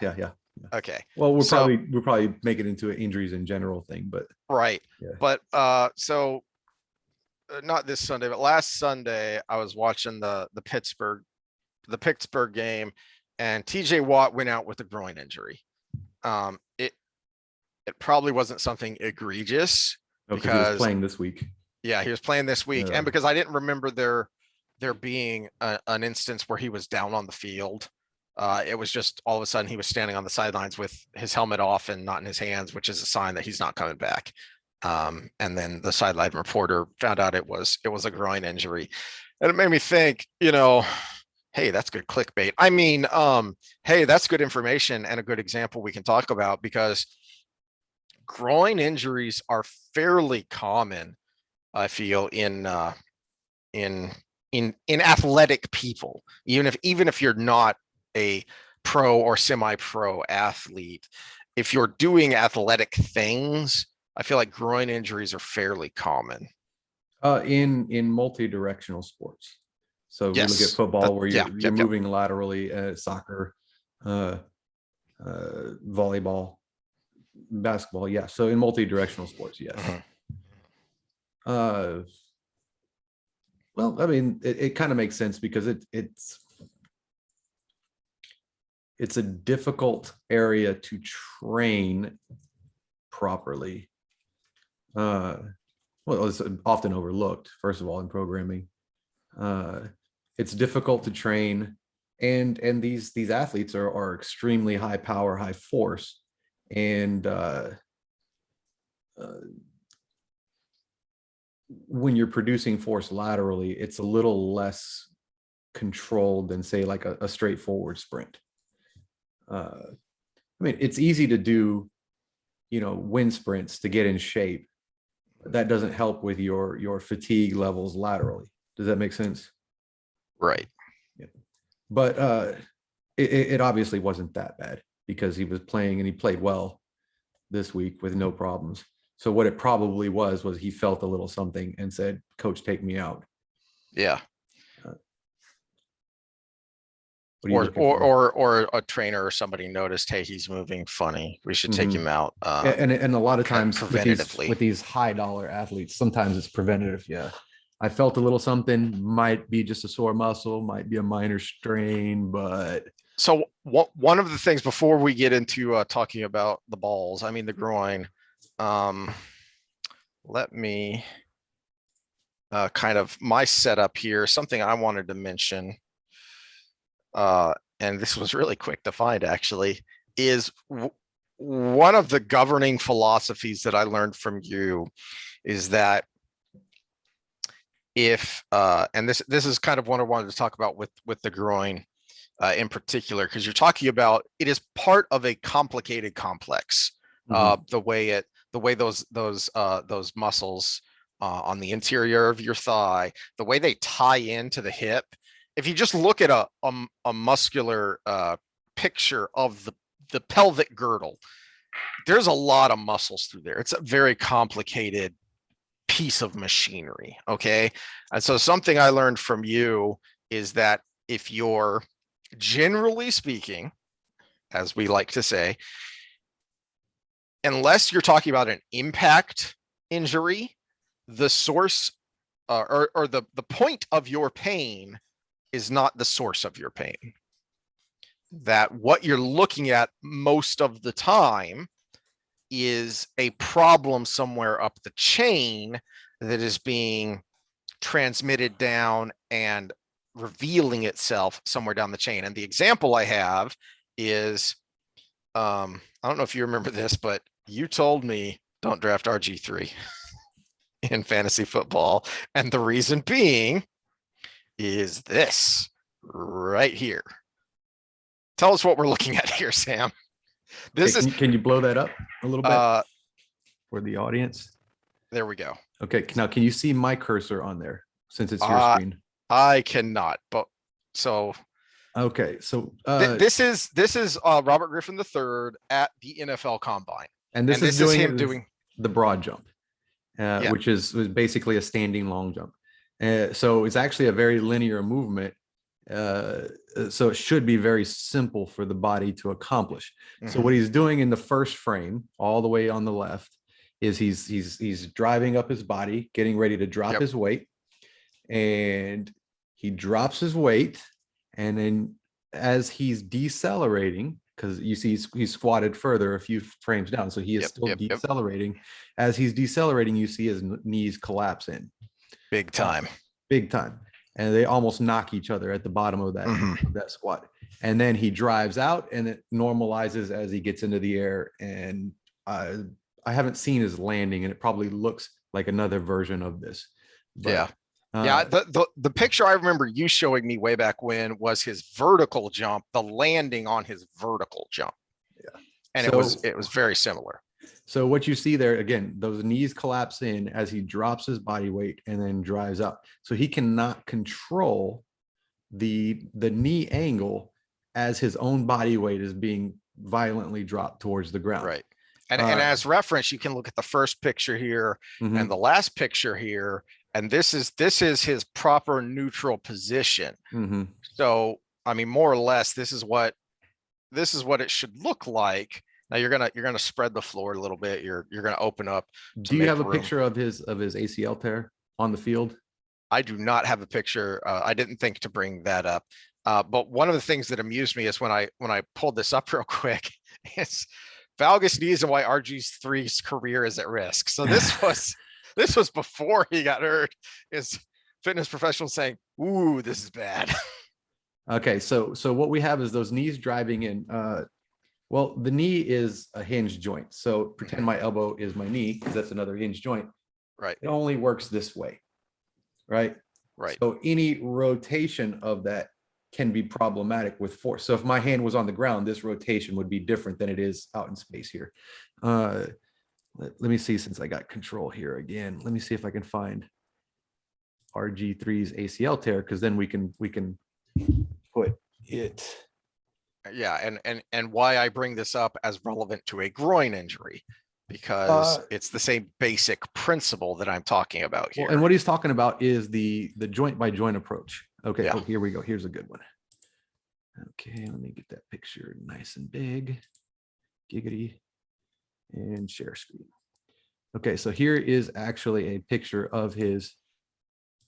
Okay. Well, we'll probably make it into an injuries in general thing, but right. Yeah. But so not this Sunday, but last Sunday, I was watching the Pittsburgh game, and TJ Watt went out with a groin injury. It probably wasn't something egregious, because he was playing this week. Yeah, he was playing this week, Yeah. and because I didn't remember there being an instance where he was down on the field. It was just all of a sudden he was standing on the sidelines with his helmet off and not in his hands, which is a sign that he's not coming back. And then the sideline reporter found out it was a groin injury, and it made me think, hey, that's good clickbait. I mean, hey, that's good information and a good example we can talk about, because groin injuries are fairly common, I feel, in athletic people, even if you're not a pro or semi-pro athlete. If you're doing athletic things, I feel like groin injuries are fairly common. In multidirectional sports. So Yes, we look at football where you're moving yep. laterally, soccer, volleyball, basketball. Yeah. So in multidirectional sports, yes. Uh-huh. Well, I mean, it kind of makes sense, because it's a difficult area to train properly. Well, it's often overlooked, first of all, in programming. It's difficult to train, and these athletes are extremely high power, high force, and when you're producing force laterally, it's a little less controlled than, say, like a straightforward sprint. I mean, it's easy to do, wind sprints to get in shape. But that doesn't help with your fatigue levels laterally. Does that make sense? Right. Yeah. But it obviously wasn't that bad, because he was playing, and he played well this week with no problems. So what it probably was he felt a little something and said, "Coach, take me out." Yeah. Or a trainer or somebody noticed, hey, he's moving funny, we should take him out. And a lot of times preventatively with these high dollar athletes, sometimes it's preventative. Yeah. I felt a little something, might be just a sore muscle, might be a minor strain, but. So one of the things before we get into talking about the balls, I mean, the groin, let me kind of my setup here, something I wanted to mention, and this was really quick to find, actually, is one of the governing philosophies that I learned from you is that if and this is kind of what I wanted to talk about with the groin in particular, because you're talking about it is part of a complicated complex. The way those muscles on the interior of your thigh, the way they tie into the hip. If you just look at a muscular picture of the pelvic girdle, there's a lot of muscles through there. It's a very complicated piece of machinery. Okay. And so something I learned from you is that if you're, generally speaking, as we like to say, unless you're talking about an impact injury, the source or the point of your pain is not the source of your pain. That what you're looking at most of the time is a problem somewhere up the chain that is being transmitted down and revealing itself somewhere down the chain. And the example I have is, I don't know if you remember this, but you told me don't draft RG3 in fantasy football. And the reason being is this right here. Tell us what we're looking at here, Sam. This Okay, is, can you blow that up a little bit for the audience? there we go. Okay, now can you see my cursor on there since it's your screen? I cannot, but so okay, so this is Robert Griffin III at the NFL Combine, and this is him doing the broad jump, which was basically a standing long jump. So it's actually a very linear movement. So it should be very simple for the body to accomplish. So what he's doing in the first frame, all the way on the left, is he's driving up his body, getting ready to drop his weight, and he drops his weight, and then as he's decelerating, because you see he's squatted further a few frames down, so he is still decelerating. As he's decelerating, you see his knees collapse in. Big time. Big time. And they almost knock each other at the bottom of that squat. And then he drives out, and it normalizes as he gets into the air. And I haven't seen his landing, and it probably looks like another version of this. But, the picture I remember you showing me way back when was his vertical jump, the landing on his vertical jump. And so, it was very similar. So what you see there, again, those knees collapse in as he drops his body weight and then drives up. So he cannot control the knee angle as his own body weight is being violently dropped towards the ground. Right. And as reference, you can look at the first picture here and the last picture here. And this is his proper neutral position. So, I mean, more or less, this is what it should look like. Now you're gonna spread the floor a little bit. You're gonna open up. Do you have a picture of his ACL tear on the field? I do not have a picture. I didn't think to bring that up. But one of the things that amused me is when I pulled this up real quick, it's valgus knees and why RG3's career is at risk. So this was before he got hurt. His fitness professional saying, "Ooh, this is bad." Okay, so what we have is those knees driving in. Well, the knee is a hinge joint. So pretend my elbow is my knee, because that's another hinge joint. Right. It only works this way. Right. Right. So any rotation of that can be problematic with force. So if my hand was on the ground, this rotation would be different than it is out in space here. Let me see, since I got control here again, let me see if I can find RG3's ACL tear, because then we can put it. Yeah, and why I bring this up as relevant to a groin injury, because it's the same basic principle that I'm talking about here. Well, and what he's talking about is the joint by joint approach. Okay, oh, here we go. Here's a good one. Okay, let me get that picture nice and big. Giggity. And share screen. Okay, so here is actually a picture of his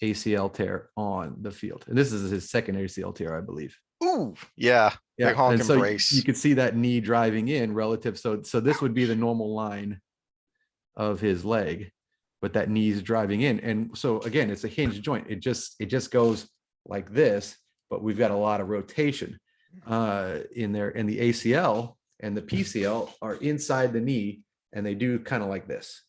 ACL tear on the field. And this is his second ACL tear, I believe. Ooh, yeah. Yeah, and so you could see that knee driving in relative. So this would be the normal line of his leg, but that knee's driving in. And so again, it's a hinge joint. It just goes like this, but we've got a lot of rotation in there. And the ACL and the PCL are inside the knee, and they do kind of like this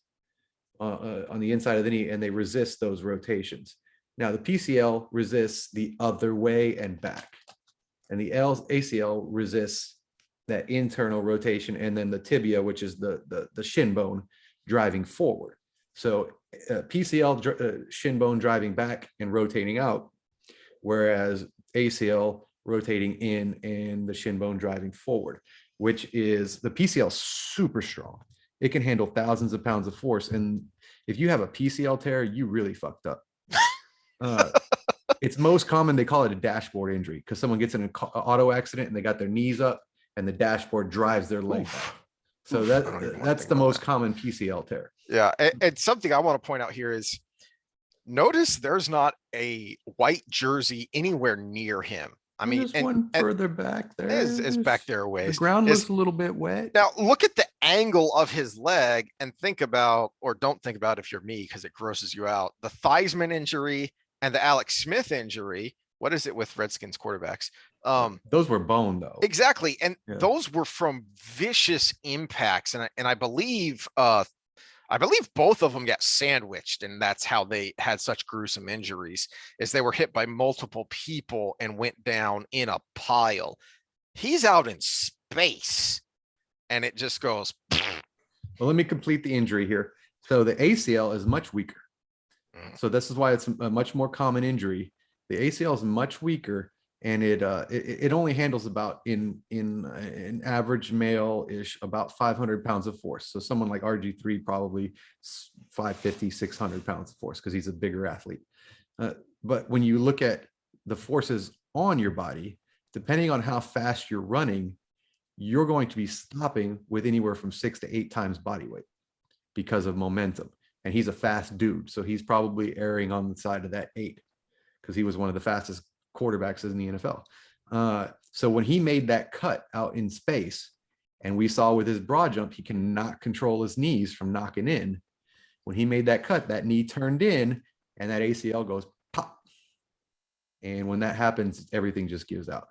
on the inside of the knee, and they resist those rotations. Now the PCL resists the other way and back, and the ACL resists that internal rotation, and then the tibia, which is the shin bone, driving forward. So PCL shin bone driving back and rotating out, whereas ACL rotating in and the shin bone driving forward, which is the PCL super strong. It can handle thousands of pounds of force. And if you have a PCL tear, you really fucked up. It's most common, they call it a dashboard injury, because someone gets in an auto accident and they got their knees up and the dashboard drives their leg down. So that's the most common PCL tear. Yeah, and something I want to point out here is, notice there's not a white jersey anywhere near him I And mean, there's one and further back there. is back there a The ways. ground looks Is a little bit wet. now look at the angle of his leg and think about, or don't think about if you're me, because it grosses you out, the Theismann injury and the Alex Smith injury. What is it with Redskins quarterbacks? Those were bone though. Exactly. And Yeah. those were from vicious impacts. And I believe both of them got sandwiched, and that's how they had such gruesome injuries, is they were hit by multiple people and went down in a pile. He's out in space and it just goes. Well, let me complete the injury here. So the ACL is much weaker. So this is why it's a much more common injury. The ACL is much weaker, and it only handles about in an average male-ish about 500 pounds of force. So someone like RG3 probably 550, 600 pounds of force because he's a bigger athlete. But when you look at the forces on your body, depending on how fast you're running, you're going to be stopping with anywhere from 6 to 8 times body weight because of momentum. And he's a fast dude, so he's probably erring on the side of that 8 because he was one of the fastest quarterbacks in the NFL. So when he made that cut out in space, and we saw with his broad jump, he cannot control his knees from knocking in. When he made that cut, that knee turned in, and that ACL goes pop. And when that happens, everything just gives out.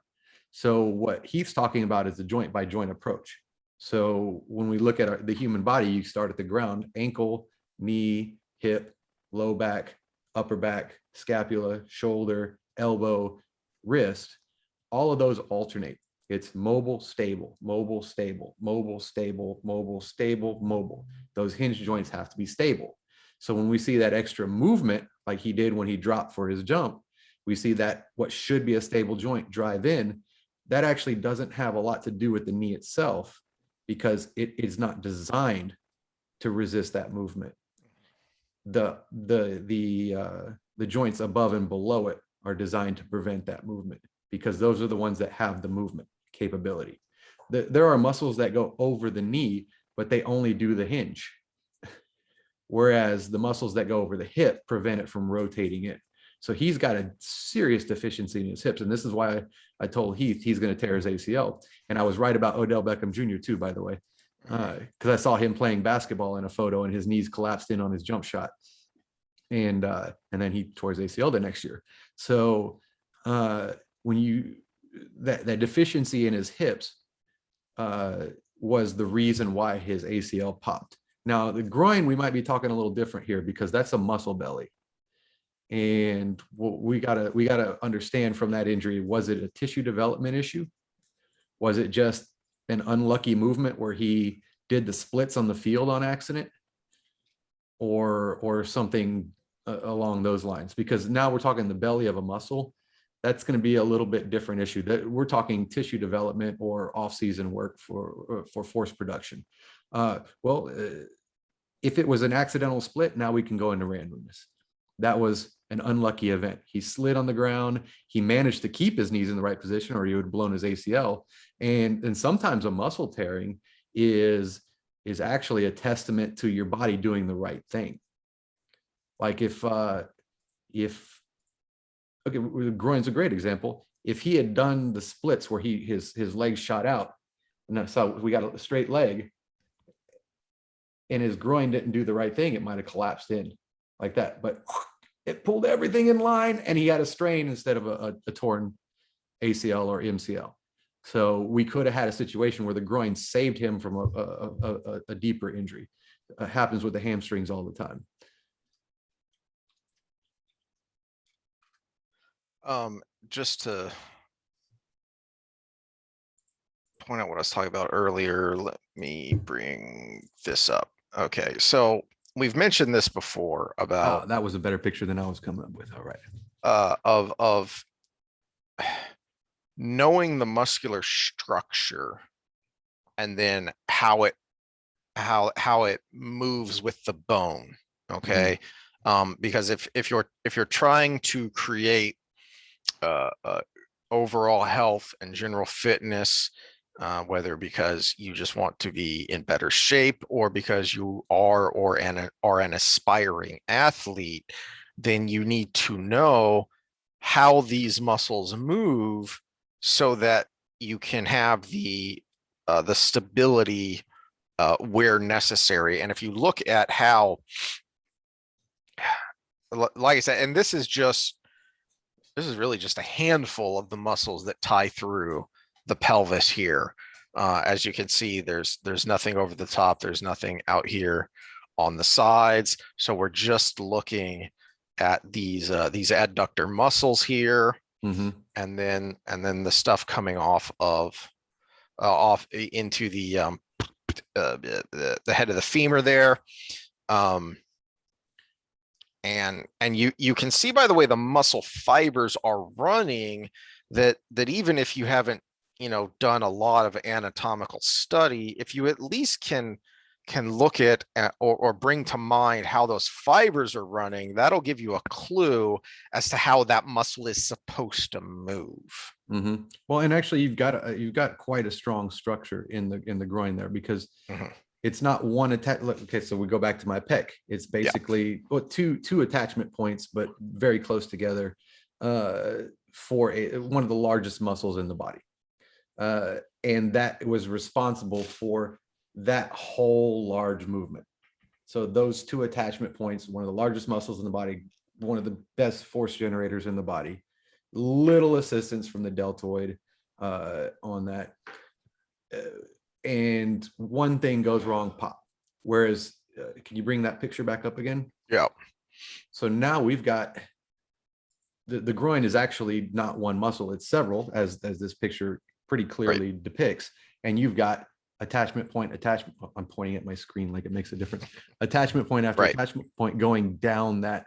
So what he's talking about is the joint by joint approach. So when we look at the human body, you start at the ground: ankle, knee, hip, low back, upper back, scapula, shoulder, elbow, wrist. All of those alternate. It's mobile, stable, mobile, stable, mobile, stable, mobile, stable, mobile. Those hinge joints have to be stable. So when we see that extra movement, like he did when he dropped for his jump, we see that what should be a stable joint drive in. That actually doesn't have a lot to do with the knee itself, because it is not designed to resist that movement. The joints above and below it are designed to prevent that movement, because those are the ones that have the movement capability. There are muscles that go over the knee, but they only do the hinge. Whereas the muscles that go over the hip prevent it from rotating in. So he's got a serious deficiency in his hips. And this is why I told Heath he's going to tear his ACL. And I was right about Odell Beckham Jr. too, by the way, because I saw him playing basketball in a photo and his knees collapsed in on his jump shot. And then he tore his ACL the next year. So when you, that deficiency in his hips was the reason why his ACL popped. Now the groin, we might be talking a little different here, because that's a muscle belly. And what we gotta understand from that injury: was it a tissue development issue? Was it just an unlucky movement where he did the splits on the field on accident, or something along those lines? Because now we're talking the belly of a muscle. That's going to be a little bit different issue. That we're talking tissue development or off-season work for force production. If it was an accidental split, now we can go into randomness. That was an unlucky event. He slid on the ground. He managed to keep his knees in the right position, or he would have blown his ACL. And sometimes a muscle tearing is actually a testament to your body doing the right thing. Like if okay, groin's a great example. If he had done the splits where his legs shot out, and so we got a straight leg, and his groin didn't do the right thing, it might have collapsed in like that. But it pulled everything in line, and he had a strain instead of a torn ACL or MCL. So we could have had a situation where the groin saved him from a deeper injury. It happens with the hamstrings all the time. Just to point out what I was talking about earlier, let me bring this up. Okay, so we've mentioned this before about that was a better picture than I was coming up with. All right. Of knowing the muscular structure, and then how it moves with the bone. Okay. Because if you're trying to create overall health and general fitness, whether because you just want to be in better shape, or because you are an aspiring athlete, then you need to know how these muscles move so that you can have the stability where necessary. And if you look at how, like I said, and this is really just a handful of the muscles that tie through the pelvis here. As you can see, there's nothing over the top. There's nothing out here on the sides. So we're just looking at these adductor muscles here, and then the stuff coming off into the head of the femur there. And you can see by the way the muscle fibers are running that even if you haven't, done a lot of anatomical study, if you at least can look at or bring to mind how those fibers are running, that'll give you a clue as to how that muscle is supposed to move. Well, and actually you've got quite a strong structure in the groin there, because it's not one attack. Okay, so we go back to my pec. It's basically two attachment points, but very close together for one of the largest muscles in the body. And that was responsible for that whole large movement. So those two attachment points, one of the largest muscles in the body, one of the best force generators in the body, little assistance from the deltoid on that. And one thing goes wrong, pop. Whereas, can you bring that picture back up again? Yeah. So now we've got the groin is actually not one muscle, it's several, as this picture pretty clearly depicts. And you've got attachment point. I'm pointing at my screen like it makes a difference. Attachment point after attachment point going down that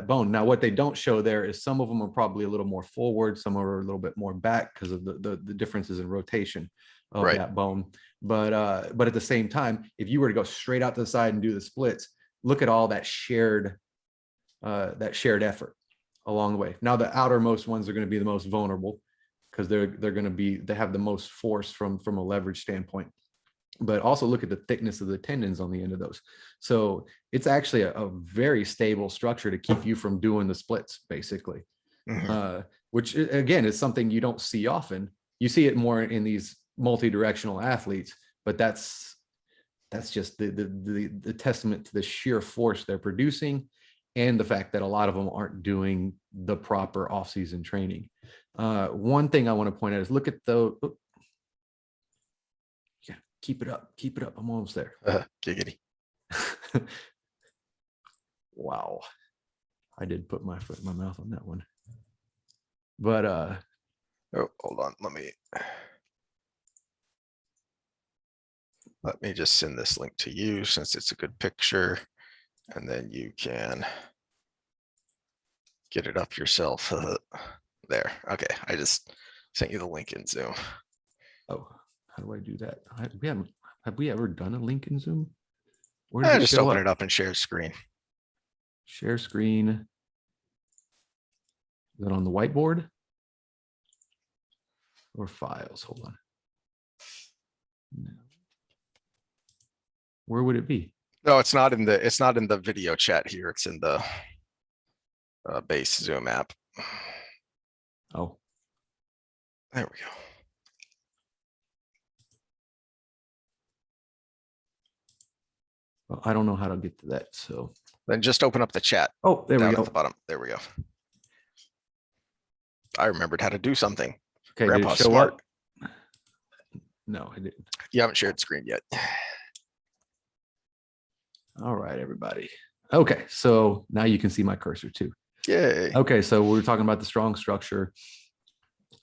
bone. Now, what they don't show there is some of them are probably a little more forward, some are a little bit more back because of the differences in rotation of that bone. But at the same time, if you were to go straight out to the side and do the splits, look at all that shared effort along the way. Now, the outermost ones are going to be the most vulnerable because they have the most force from a leverage standpoint. But also look at the thickness of the tendons on the end of those. So it's actually a very stable structure to keep you from doing the splits, basically. Which again is something you don't see often. You see it more in these multi-directional athletes, but that's just the testament to the sheer force they're producing, and the fact that a lot of them aren't doing the proper off-season training. One thing I want to point out is look at the. Keep it up. I'm almost there. Giggity. Wow. I did put my foot in my mouth on that one. But oh, hold on. Let me just send this link to you since it's a good picture, and then you can get it up yourself. There. Okay. I just sent you the link in Zoom. Oh. How do I do that? Have we ever done a link in Zoom? Where does it just open it up and share screen. Share screen. Is that on the whiteboard or files? Hold on. No. Where would it be? No, it's not in the video chat here. It's in the base Zoom app. Oh, there we go. Well, I don't know how to get to that. So then just open up the chat. Oh, there we go. At the bottom. There we go. I remembered how to do something. Okay, Grandpa's did it show smart. Up? No, I didn't. You haven't shared screen yet. All right, everybody. Okay, so now you can see my cursor too. Yay. Okay, so we were talking about the strong structure.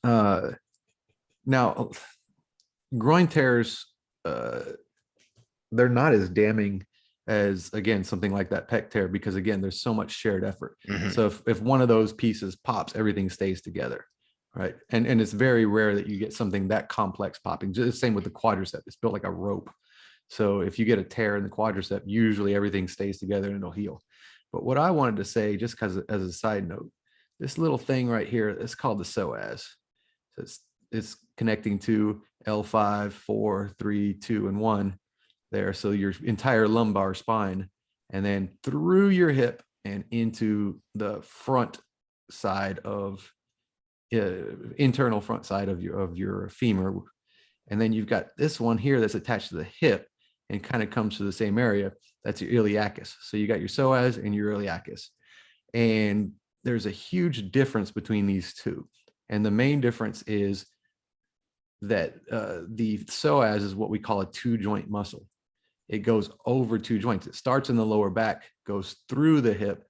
Now, groin tears, they're not as damning as, again, something like that pec tear, because again, there's so much shared effort. So if one of those pieces pops, everything stays together, right? And it's very rare that you get something that complex popping. Just the same with the quadricep. It's built like a rope. So if you get a tear in the quadricep, usually everything stays together and it'll heal. But what I wanted to say, just because as a side note, this little thing right here, it's called the psoas. So it's connecting to L5, 4, 3, 2, and 1 there. So your entire lumbar spine, and then through your hip and into the front side of internal front side of your femur. And then you've got this one here that's attached to the hip and kind of comes to the same area. That's your iliacus. So you got your psoas and your iliacus. And there's a huge difference between these two. And the main difference is that the psoas is what we call a two joint muscle. It goes over two joints. It starts in the lower back, goes through the hip,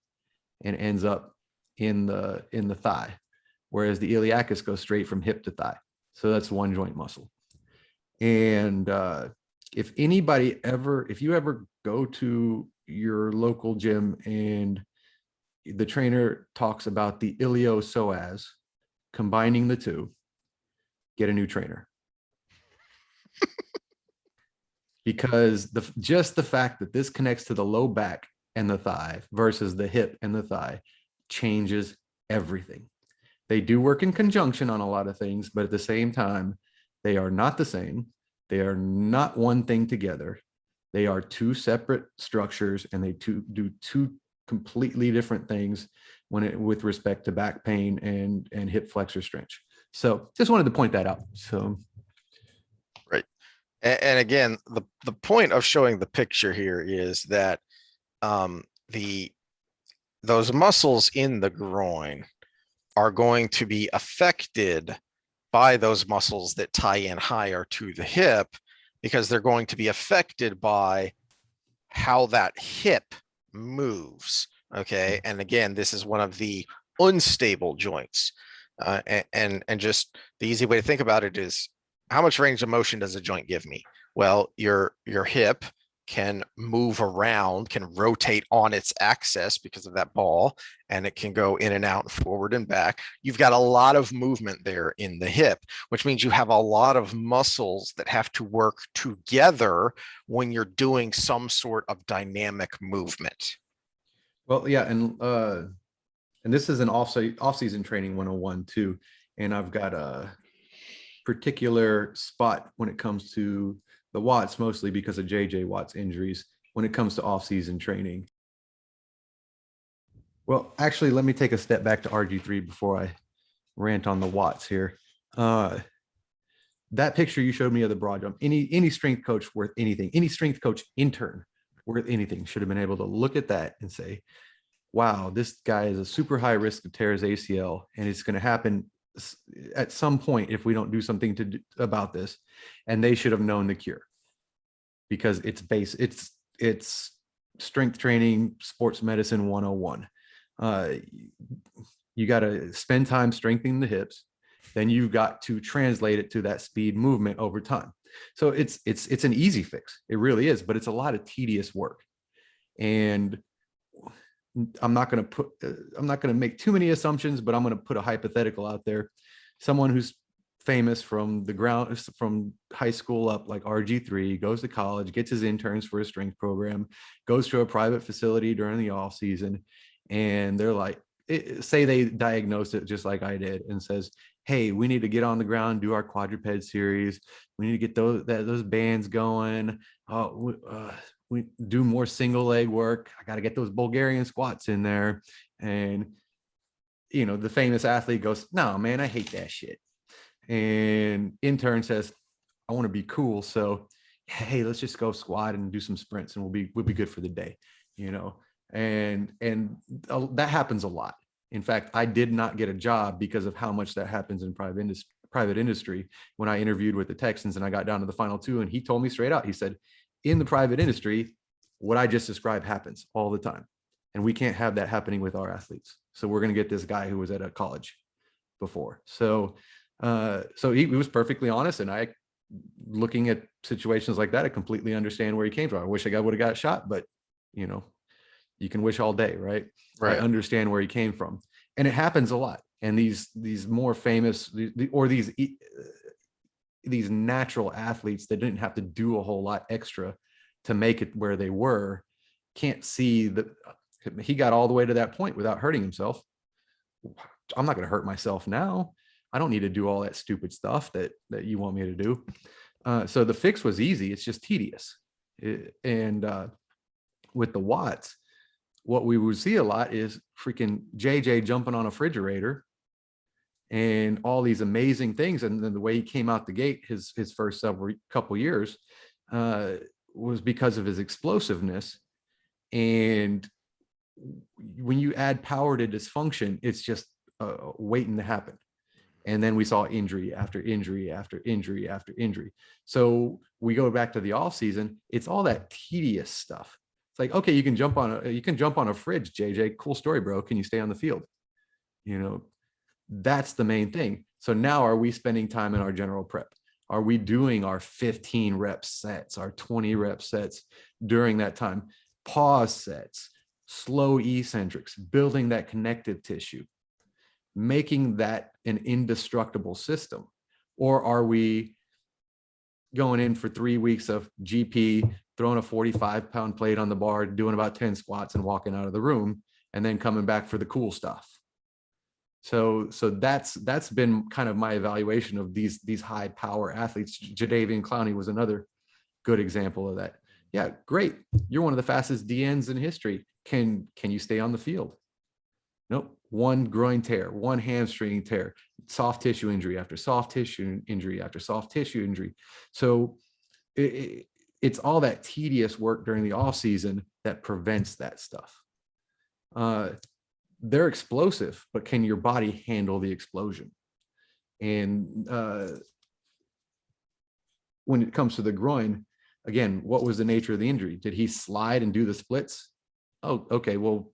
and ends up in the thigh. Whereas the iliacus goes straight from hip to thigh. So that's one joint muscle. And if you ever go to your local gym and the trainer talks about the iliopsoas, combining the two, get a new trainer. Because just the fact that this connects to the low back and the thigh versus the hip and the thigh changes everything. They do work in conjunction on a lot of things, but at the same time, they are not the same. They are not one thing together. They are two separate structures, and they do two completely different things with respect to back pain and hip flexor strength. So just wanted to point that out. So. Right. And again, the point of showing the picture here is that those muscles in the groin are going to be affected by those muscles that tie in higher to the hip, because they're going to be affected by how that hip moves. Okay. And again, this is one of the unstable joints. And just the easy way to think about it is, how much range of motion does a joint give me? Well, your hip can move around, can rotate on its axis because of that ball, and it can go in and out and forward and back. You've got a lot of movement there in the hip, which means you have a lot of muscles that have to work together when you're doing some sort of dynamic movement. Well, yeah, and this is an off-season training 101 too, and I've got a particular spot when it comes to the Watts, mostly because of JJ Watt's injuries, when it comes to off-season training. Well, actually, let me take a step back to RG3 before I rant on the Watts here. That picture you showed me of the broad jump, any strength coach worth anything, any strength coach intern worth anything should have been able to look at that and say, wow, this guy is a super high risk to tear his ACL, and it's going to happen at some point if we don't do something about this. And they should have known the cure, because it's strength training, sports medicine 101. You got to spend time strengthening the hips, then you've got to translate it to that speed movement over time. So it's an easy fix. It really is, but it's a lot of tedious work. And I'm not going to make too many assumptions, but I'm going to put a hypothetical out there. Someone who's famous from the ground, from high school up, like RG3, goes to college, gets his interns for a strength program, goes to a private facility during the off season, and they're like, say they diagnosed it just like I did, and says, hey, we need to get on the ground, do our quadruped series. We need to get those bands going. We do more single leg work. I got to get those Bulgarian squats in there. And, the famous athlete goes, no, man, I hate that shit. And intern says, I want to be cool. So, hey, let's just go squat and do some sprints, and we'll be good for the day, and that happens a lot. In fact, I did not get a job because of how much that happens in private industry. When I interviewed with the Texans and I got down to the final two, and he told me straight out, he said, in the private industry, what I just described happens all the time. And we can't have that happening with our athletes. So we're going to get this guy who was at a college before. So he was perfectly honest. And looking at situations like that, I completely understand where he came from. I wish I would have got shot, but you can wish all day, right? I understand where he came from. And it happens a lot. And these more famous, these natural athletes that didn't have to do a whole lot extra to make it where they were, can't see that he got all the way to that point without hurting himself. I'm not going to hurt myself now. I don't need to do all that stupid stuff that you want me to do. So the fix was easy. It's just tedious. And with the Watts, what we would see a lot is freaking JJ jumping on a refrigerator and all these amazing things. And then the way he came out the gate, his first couple years, was because of his explosiveness. And when you add power to dysfunction, it's just waiting to happen. And then we saw injury after injury after injury after injury. So we go back to the off season. It's all that tedious stuff. It's like, okay, you can jump on a fridge, JJ. Cool story, bro. Can you stay on the field? You know, that's the main thing. So now, are we spending time in our general prep? Are we doing our 15 rep sets, our 20 rep sets during that time? Pause sets, slow eccentrics, building that connective tissue, making that an indestructible system? Or are we going in for 3 weeks of GP, throwing a 45-pound plate on the bar, doing about 10 squats and walking out of the room, and then coming back for the cool stuff? So that's been kind of my evaluation of these high power athletes. Jadeveon Clowney was another good example of that. Yeah, great. You're one of the fastest DNs in history. Can you stay on the field? Nope. One groin tear, one hamstring tear, soft tissue injury after soft tissue injury after soft tissue injury. So it's all that tedious work during the off season that prevents that stuff. They're explosive, but can your body handle the explosion? And when it comes to the groin, again, what was the nature of the injury? Did he slide and do the splits? Oh, okay, well,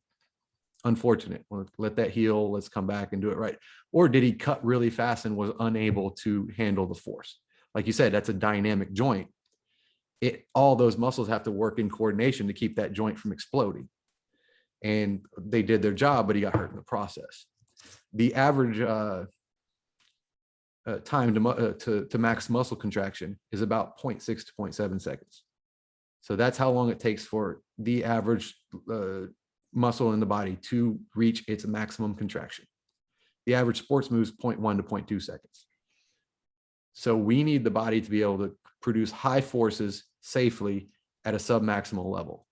unfortunate. Well, let that heal. Let's come back and do it right. Or did he cut really fast and was unable to handle the force? Like you said, that's a dynamic joint. All those muscles have to work in coordination to keep that joint from exploding. And they did their job, but he got hurt in the process. The average time to max muscle contraction is about 0.6 to 0.7 seconds. So that's how long it takes for the average muscle in the body to reach its maximum contraction. The average sports move is 0.1 to 0.2 seconds. So we need the body to be able to produce high forces safely at a submaximal level.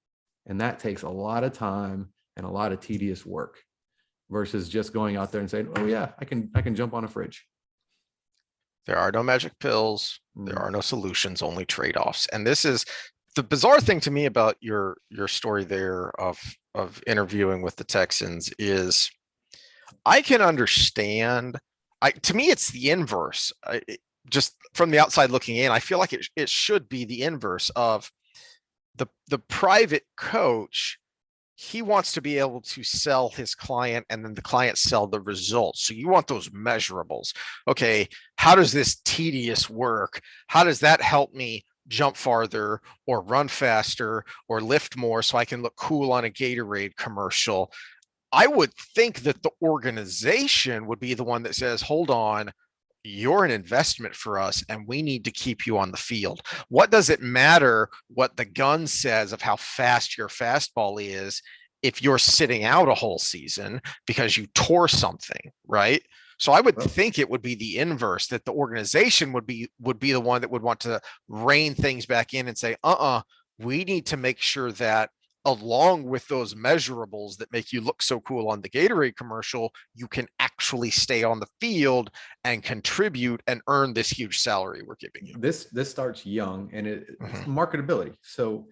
And that takes a lot of time and a lot of tedious work versus just going out there and saying, oh yeah, I can jump on a fridge. There are no magic pills. There are no solutions, only trade-offs. And this is the bizarre thing to me about your story there of interviewing with the Texans is I can understand. To me, it's the inverse. Just from the outside looking in, I feel like it should be the inverse of the private coach. He wants to be able to sell his client and then the client sell the results. So you want those measurables. Okay, how does this tedious work? How does that help me jump farther or run faster or lift more so I can look cool on a Gatorade commercial? I would think that the organization would be the one that says, hold on, you're an investment for us and we need to keep you on the field. What does it matter what the gun says of how fast your fastball is if you're sitting out a whole season because you tore something, right? So I would think it would be the inverse, that the organization would be the one that would want to rein things back in and say, we need to make sure that along with those measurables that make you look so cool on the Gatorade commercial, you can actually stay on the field and contribute and earn this huge salary we're giving you. This starts young, and it's marketability. So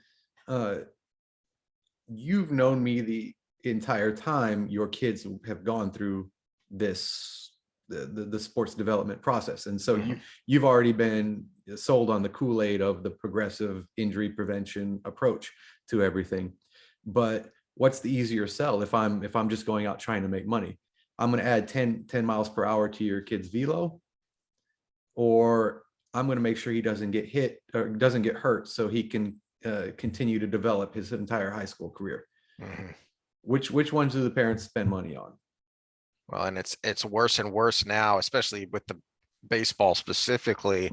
you've known me the entire time your kids have gone through this, the sports development process. And so you've already been sold on the Kool-Aid of the progressive injury prevention approach to everything. But what's the easier sell if I'm just going out trying to make money? I'm going to add 10 miles per hour to your kid's velo, or I'm going to make sure he doesn't get hit or doesn't get hurt so he can continue to develop his entire high school career. Which ones do the parents spend money on? Well, and it's worse and worse now, especially with the baseball specifically,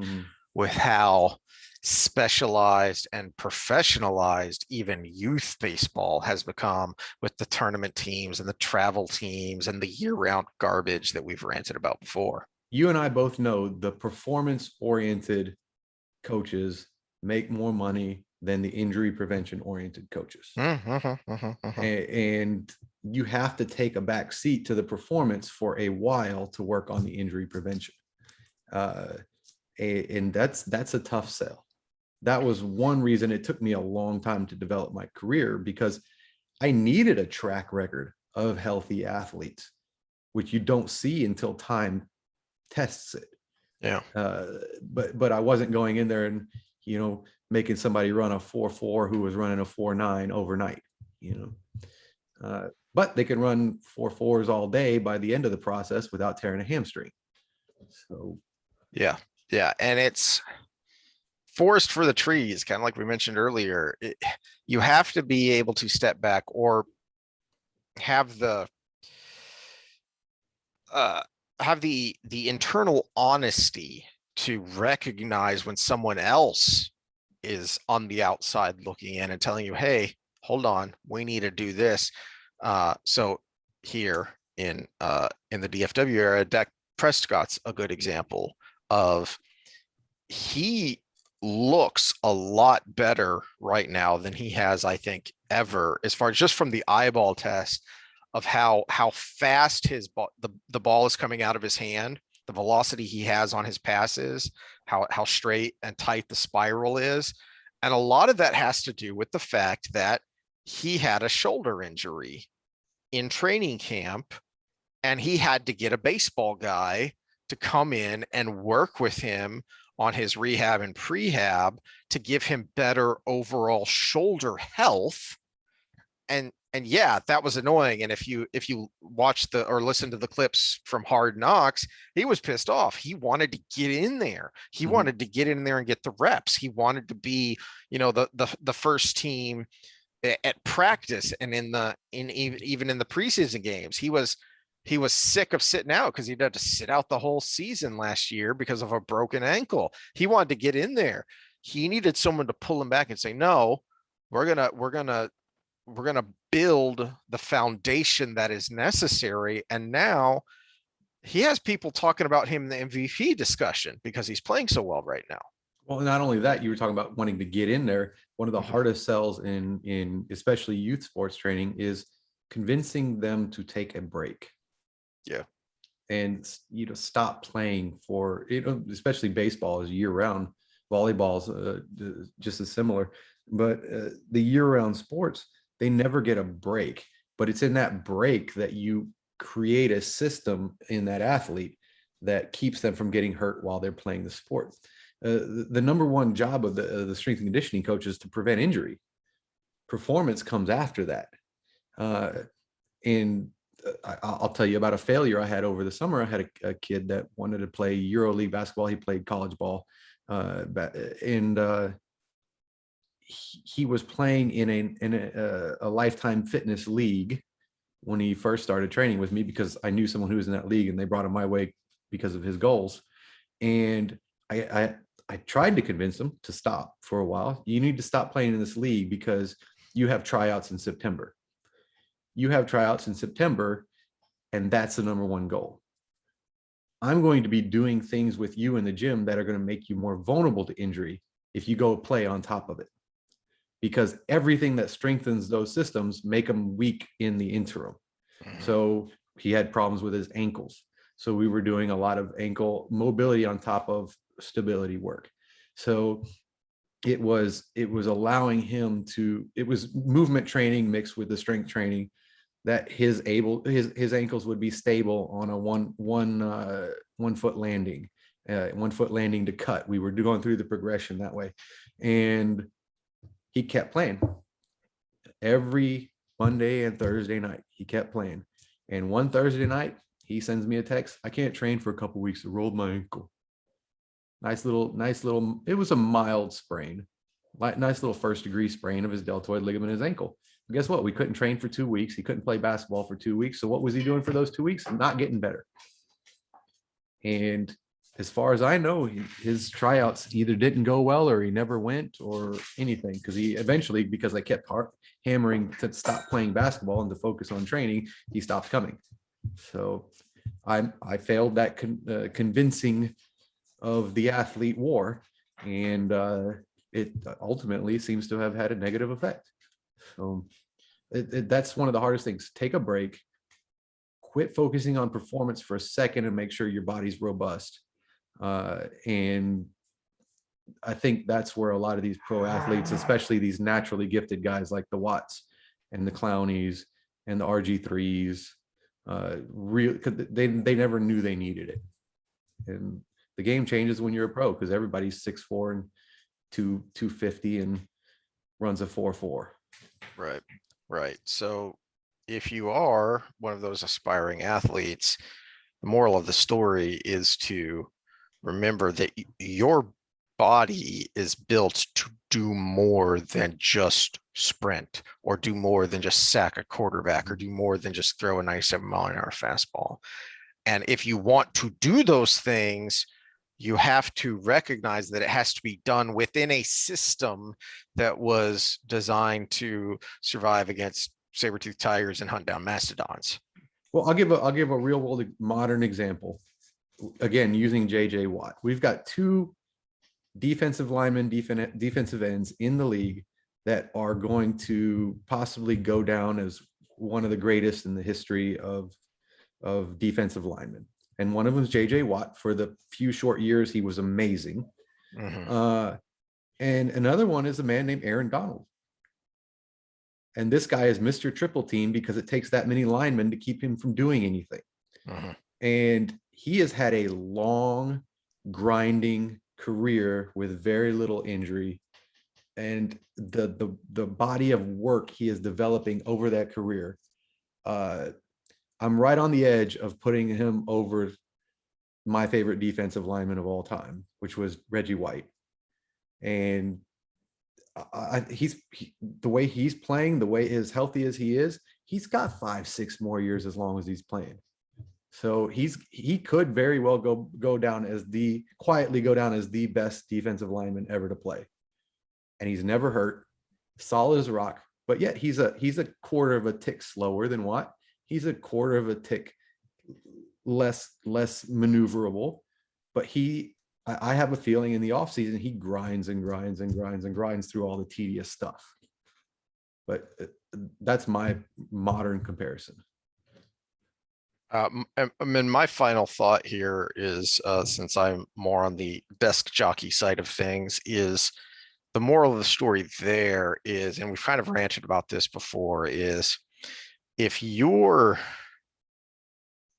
with how specialized and professionalized even youth baseball has become, with the tournament teams and the travel teams and the year-round garbage that we've ranted about before. You and I both know the performance-oriented coaches make more money than the injury prevention-oriented coaches. And you have to take a back seat to the performance for a while to work on the injury prevention. And that's a tough sell. That was one reason it took me a long time to develop my career, because I needed a track record of healthy athletes, which you don't see until time tests it. Yeah. But I wasn't going in there and, making somebody run a 4.4 who was running a 4.9 overnight, but they can run 4.4s all day by the end of the process without tearing a hamstring. So, Yeah. And it's forest for the trees, kind of like we mentioned earlier. You have to be able to step back or have the internal honesty to recognize when someone else is on the outside looking in and telling you, hey, hold on, we need to do this. So here in the DFW era, Dak Prescott's a good example of, he looks a lot better right now than he has, I think, ever, as far as just from the eyeball test of how fast the ball is coming out of his hand, the velocity he has on his passes, how straight and tight the spiral is. And a lot of that has to do with the fact that he had a shoulder injury in training camp, and he had to get a baseball guy to come in and work with him on his rehab and prehab to give him better overall shoulder health. And yeah, that was annoying. And if you watch or listen to the clips from Hard Knocks, he was pissed off. He wanted to get in there. He wanted to get in there and get the reps. He wanted to be, the first team at practice and even in the preseason games. He was sick of sitting out because he'd had to sit out the whole season last year because of a broken ankle. He wanted to get in there. He needed someone to pull him back and say, no, we're gonna build the foundation that is necessary. And now he has people talking about him in the MVP discussion because he's playing so well right now. Well, not only that, you were talking about wanting to get in there. One of the hardest sells in especially youth sports training is convincing them to take a break. Yeah. And stop playing for, especially baseball is year round. Volleyball's just as similar, but the year round sports, they never get a break. But it's in that break that you create a system in that athlete that keeps them from getting hurt while they're playing the sport. The number one job of the strength and conditioning coach is to prevent injury. Performance comes after that. And I'll tell you about a failure I had over the summer. I had a kid that wanted to play EuroLeague basketball. He played college ball, and he was playing in a Lifetime Fitness league when he first started training with me, because I knew someone who was in that league and they brought him my way because of his goals. And I tried to convince him to stop for a while. You need to stop playing in this league because you have tryouts in September. And that's the number one goal. I'm going to be doing things with you in the gym that are going to make you more vulnerable to injury if you go play on top of it, because everything that strengthens those systems make them weak in the interim. So he had problems with his ankles. So we were doing a lot of ankle mobility on top of stability work. So it was allowing him to, it was movement training mixed with the strength training, that his ankles would be stable on a one foot landing, 1 foot landing to cut. We were going through the progression that way. And he kept playing every Monday and Thursday night. He kept playing. And one Thursday night, he sends me a text. I can't train for a couple of weeks. I rolled my ankle. Nice little, it was a mild sprain, nice little 1st degree sprain of his deltoid ligament in his ankle. But guess what? We couldn't train for 2 weeks. He couldn't play basketball for 2 weeks. So what was he doing for those 2 weeks? Not getting better. And as far as I know, his tryouts either didn't go well or he never went or anything, because he eventually, because I kept hammering to stop playing basketball and to focus on training, he stopped coming. So I failed that convincing of the athlete war, and it ultimately seems to have had a negative effect. So That's one of the hardest things. Take a break, quit focusing on performance for a second, and make sure your body's robust. And I think that's where a lot of these pro athletes, especially these naturally gifted guys like the Watts and the Clownies and the RG3s, they never knew they needed it. And the game changes when you're a pro, because everybody's 6'4" and 250 and runs a 4.4. Right. So if you are one of those aspiring athletes, the moral of the story is to remember that your body is built to do more than just sprint, or do more than just sack a quarterback, or do more than just throw a 97-mile-an-hour fastball. And if you want to do those things, you have to recognize that it has to be done within a system that was designed to survive against saber-toothed tigers and hunt down mastodons. Well, I'll give a real world modern example. Again, using JJ Watt. We've got two defensive linemen, defensive ends in the league that are going to possibly go down as one of the greatest in the history of defensive linemen. And one of them is JJ Watt. For the few short years, he was amazing. And another one is a man named Aaron Donald. And this guy is Mr. Triple Team because it takes that many linemen to keep him from doing anything. And he has had a long, grinding career with very little injury. And the body of work he is developing over that career, I'm right on the edge of putting him over my favorite defensive lineman of all time, which was Reggie White. And the way he's playing, the way as healthy as he is, he's got 5-6 more years as long as he's playing. So he could very well go down as quietly go down as the best defensive lineman ever to play. And he's never hurt, solid as a rock, but yet he's a quarter of a tick slower than Watt. He's a quarter of a tick less maneuverable, but I have a feeling in the offseason he grinds through all the tedious stuff. But that's my modern comparison. My final thought here is, since I'm more on the desk jockey side of things, is the moral of the story there is, and we've kind of ranted about this before, is if you're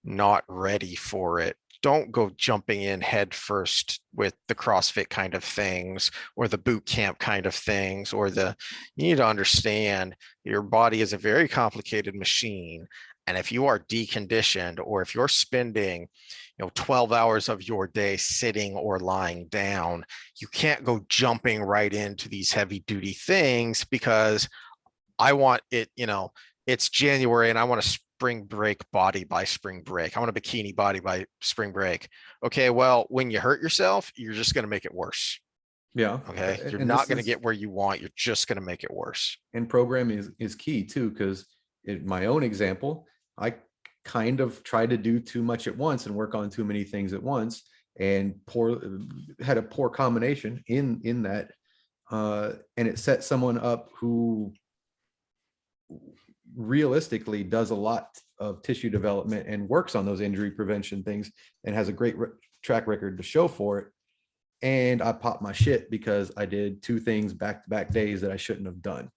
not ready for it, don't go jumping in head first with the CrossFit kind of things, or the boot camp kind of things, or you need to understand your body is a very complicated machine. And if you are deconditioned, or if you're spending 12 hours of your day sitting or lying down, you can't go jumping right into these heavy duty things because I want it, it's January and I want a spring break body by spring break. I want a bikini body by spring break. Okay, well, when you hurt yourself, you're just going to make it worse. Yeah. Okay. You're not going to get where you want. You're just going to make it worse. And programming is key too, because in my own example, I kind of tried to do too much at once and work on too many things at once, and had a poor combination in that. And it set someone up who realistically does a lot of tissue development and works on those injury prevention things and has a great track record to show for it. And I popped my shit because I did two things back-to-back days that I shouldn't have done,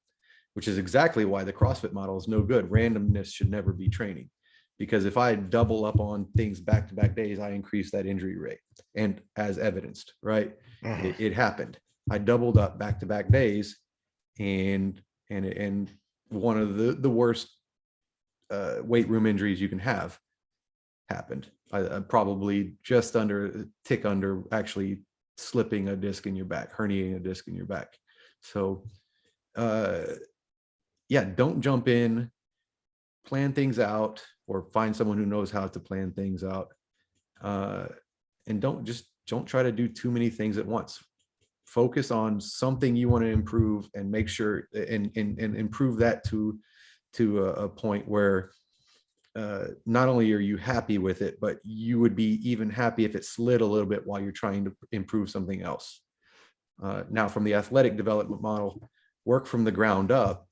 which is exactly why the CrossFit model is no good. Randomness should never be training, because if I double up on things back-to-back days, I increase that injury rate. And as evidenced, right? It happened. I doubled up back-to-back days, and one of the worst weight room injuries you can have happened. I probably just a tick under actually slipping a disc in your back, herniating a disc in your back. So yeah, don't jump in, plan things out, or find someone who knows how to plan things out. And don't try to do too many things at once. Focus on something you want to improve and make sure and improve that to a point where not only are you happy with it, but you would be even happy if it slid a little bit while you're trying to improve something else. Now, from the athletic development model, work from the ground up,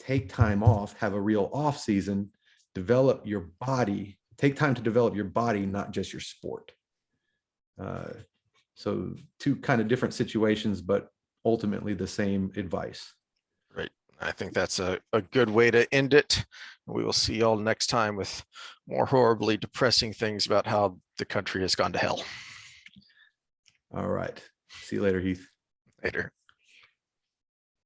take time off, have a real off season, develop your body, take time to develop your body, not just your sport. So two kind of different situations, but ultimately the same advice. Right. I think that's a good way to end it. We will see y'all next time with more horribly depressing things about how the country has gone to hell. All right. See you later, Heath. Later.